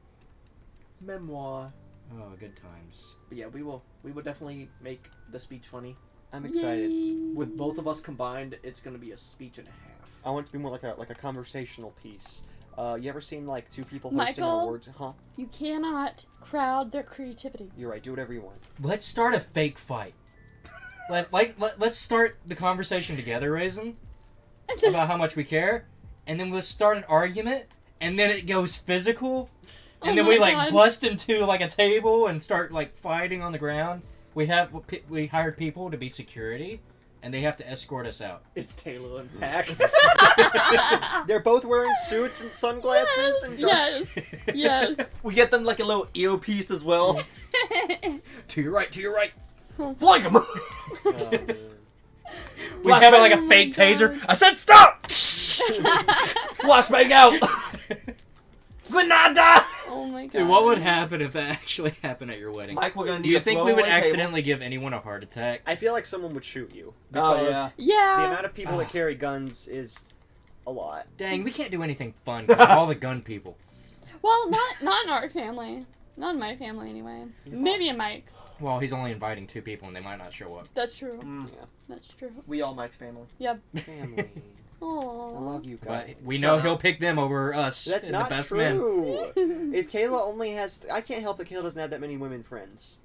Memoir. Oh, good times. But yeah, we will definitely make the speech funny. I'm excited. Yay. With both of us combined, it's gonna be a speech and a half. I want it to be more like a conversational piece. You ever seen like two people hosting an Michael? award? Huh? You cannot crowd their creativity. You're right. Do whatever you want. Let's start a fake fight. Let's start the conversation together, Raisin, about how much we care, and then let's start an argument, and then it goes physical, and Oh then my we like God. bust into like a table and start like fighting on the ground. We hired people to be security, and they have to escort us out. It's Taylor and Pack. They're both wearing suits and sunglasses and Yes. Yes. We get them like a little earpiece as well. To your right, to your right. Flank them. Oh, man. We have it like a Oh fake my taser. God. I said stop. Flashbang out. Grenada. Oh my god. Dude, what would happen if that actually happened at your wedding? Mike, we're gonna need Do you a think we would throwaway table. accidentally give anyone a heart attack? I feel like someone would shoot you. Oh, Because yeah. the Yeah. amount of people that carry guns is a lot. Dang, we can't do anything fun 'cause of all the gun people. Well, not in our family. Not in my family, anyway. Maybe in Mike's. Well, he's only inviting 2 people and they might not show up. That's true. Mm. Yeah. That's true. We all Mike's family. Yep. Family. I Aww. love you guys. But we know he'll pick them over us. That's the not best men. true. If Kayla only has... I can't help that Kayla doesn't have that many women friends.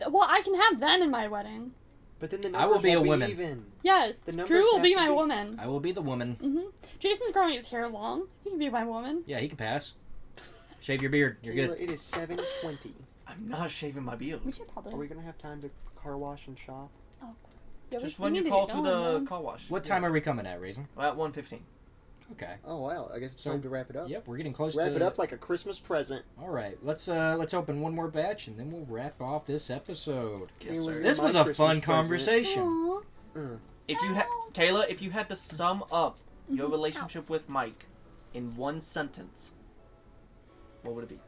Well, I can have them in my wedding. But then the I numbers will be a won't woman. even. Yes. The numbers Drew will have be to my be- woman. I will be the woman. hmm Jason's growing his hair long. He can be my woman. Yeah, he can pass. Shave your beard. You're Kayla, good. it is 7:20. I'm not shaving my beard. We should probably. Are we going to have time to car wash and shop? Yeah, Just we when need you to call get to going, the man. car wash. What time are we coming at, Raisin? At 1:15. Okay. Oh, wow. I guess it's So- time to wrap it up. Yep, we're getting close Wrap to... it up like a Christmas present. All right, let's open one more batch and then we'll wrap off this episode. Yes, sir. This My was a Christmas fun present. conversation. Aw. If you had Kayla, if you had to sum up your Mhm. relationship with Mike in one sentence, what would it be?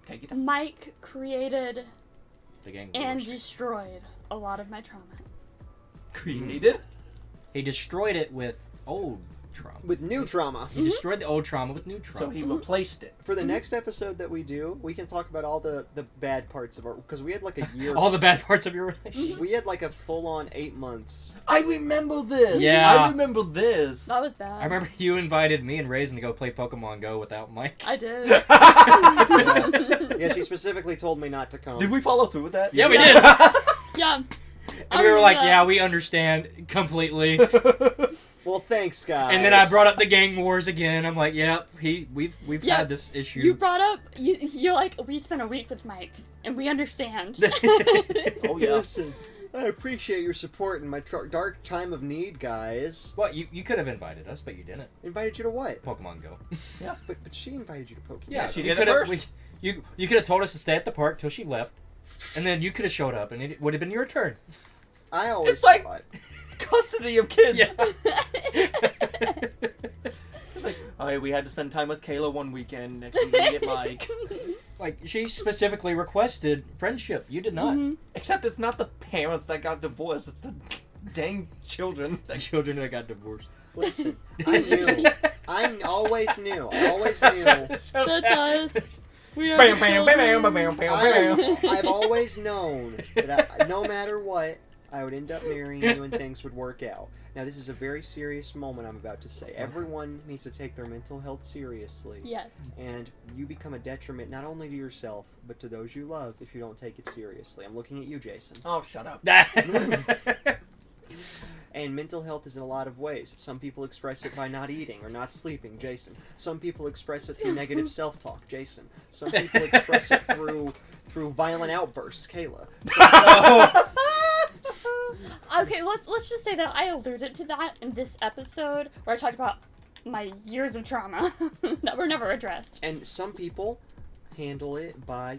Take it. Mike created The gang and wars. destroyed a lot of my trauma. Created. He destroyed it with old trauma. With new trauma. He destroyed the old trauma with new So trauma. he replaced it. For the next episode that we do, we can talk about all the bad parts of our... Because we had like a year... All the bad parts of your relationship. We had like a full-on 8 months. I remember this. Yeah. I remember this. That was bad. I remember you invited me and Raisin to go play Pokemon Go without Mike. I did. Yeah, she specifically told me not to come. Did we follow through with that? Yeah, we Yeah. did. Yeah. And we were like, that. yeah, we understand completely. Well, thanks, guys. And then I brought up the gang wars again. I'm like, yep, we've Yeah, had this issue. You brought up. You're like, we spent a week with Mike, and we understand. Oh yeah. Listen, I appreciate your support in my dark time of need, guys. What, you could have invited us, but you didn't. Invited you to what? Pokemon Go. But she invited you to Pokemon. Yeah, she you did it coulda- first. You could have told us to stay at the park till she left, and then you could have showed up, and it would have been your turn. I always It's like- thought. Custody of kids. Yeah. It's like, alright, we had to spend time with Kayla one weekend. Next week we get Mike. Like, she specifically requested friendship. You did not. Mhm. Except it's not the parents that got divorced. It's the dang children. The children that got divorced. Listen, I knew. I always knew. I always knew. That's us. We are Bam, the bam, bam, bam, children. bam, bam, bam. I've always known that no matter what, I would end up marrying you and things would work out. Now, this is a very serious moment I'm about to say. Everyone needs to take their mental health seriously. Yes. And you become a detriment not only to yourself, but to those you love if you don't take it seriously. I'm looking at you, Jason. Oh, shut up. And mental health is in a lot of ways. Some people express it by not eating or not sleeping, Jason. Some people express it through negative self-talk, Jason. Some people express it through violent outbursts, Kayla. Okay, let's just say that I alluded to that in this episode where I talked about my years of trauma that were never addressed. And some people handle it by,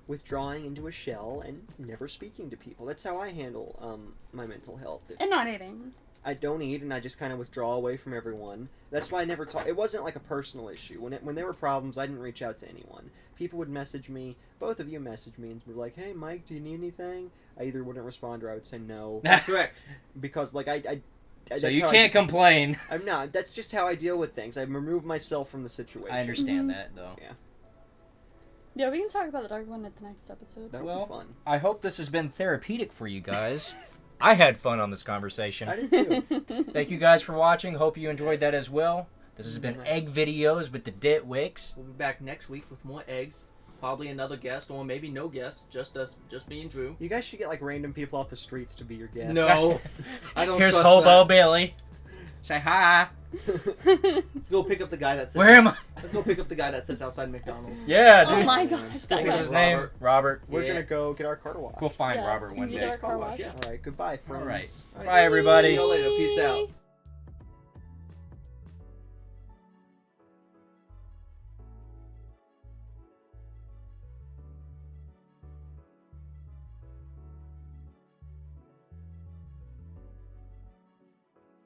withdrawing into a shell and never speaking to people. That's how I handle my mental health. And not eating. I don't eat and I just kind of withdraw away from everyone. That's why I never talk. It wasn't like a personal issue. When there were problems, I didn't reach out to anyone. People would message me. Both of you messaged me and were like, "Hey, Mike, do you need anything?" I either wouldn't respond or I would say no Correct. because like I So that's you how can't complain. I'm not. That's just how I deal with things. I remove myself from the situation. I understand Mhm. that, though. Yeah, we can talk about the dark one at the next episode. That'll Well, be fun. I hope this has been therapeutic for you guys. I had fun on this conversation. I did too. Thank you guys for watching. Hope you enjoyed that as well. This has been Egg Videos with the Ditwicks. We'll be back next week with more eggs. Probably another guest, or maybe no guest. Just us, just me and Drew. You guys should get like random people off the streets to be your guests. No, I don't Here's trust Hobo that. Billy. Say hi. Let's go pick up the guy that sits. Where am I? Let's go pick up the guy that sits outside McDonald's. Yeah, Oh dude. my gosh, that What's guy. his name? Robert. Robert. We're Yeah. gonna go get our car washed. We'll find Yes, Robert we one need day. our car wash. Yeah. All right. Goodbye, friends. All right. All right. Bye, everybody. See you later. Peace out.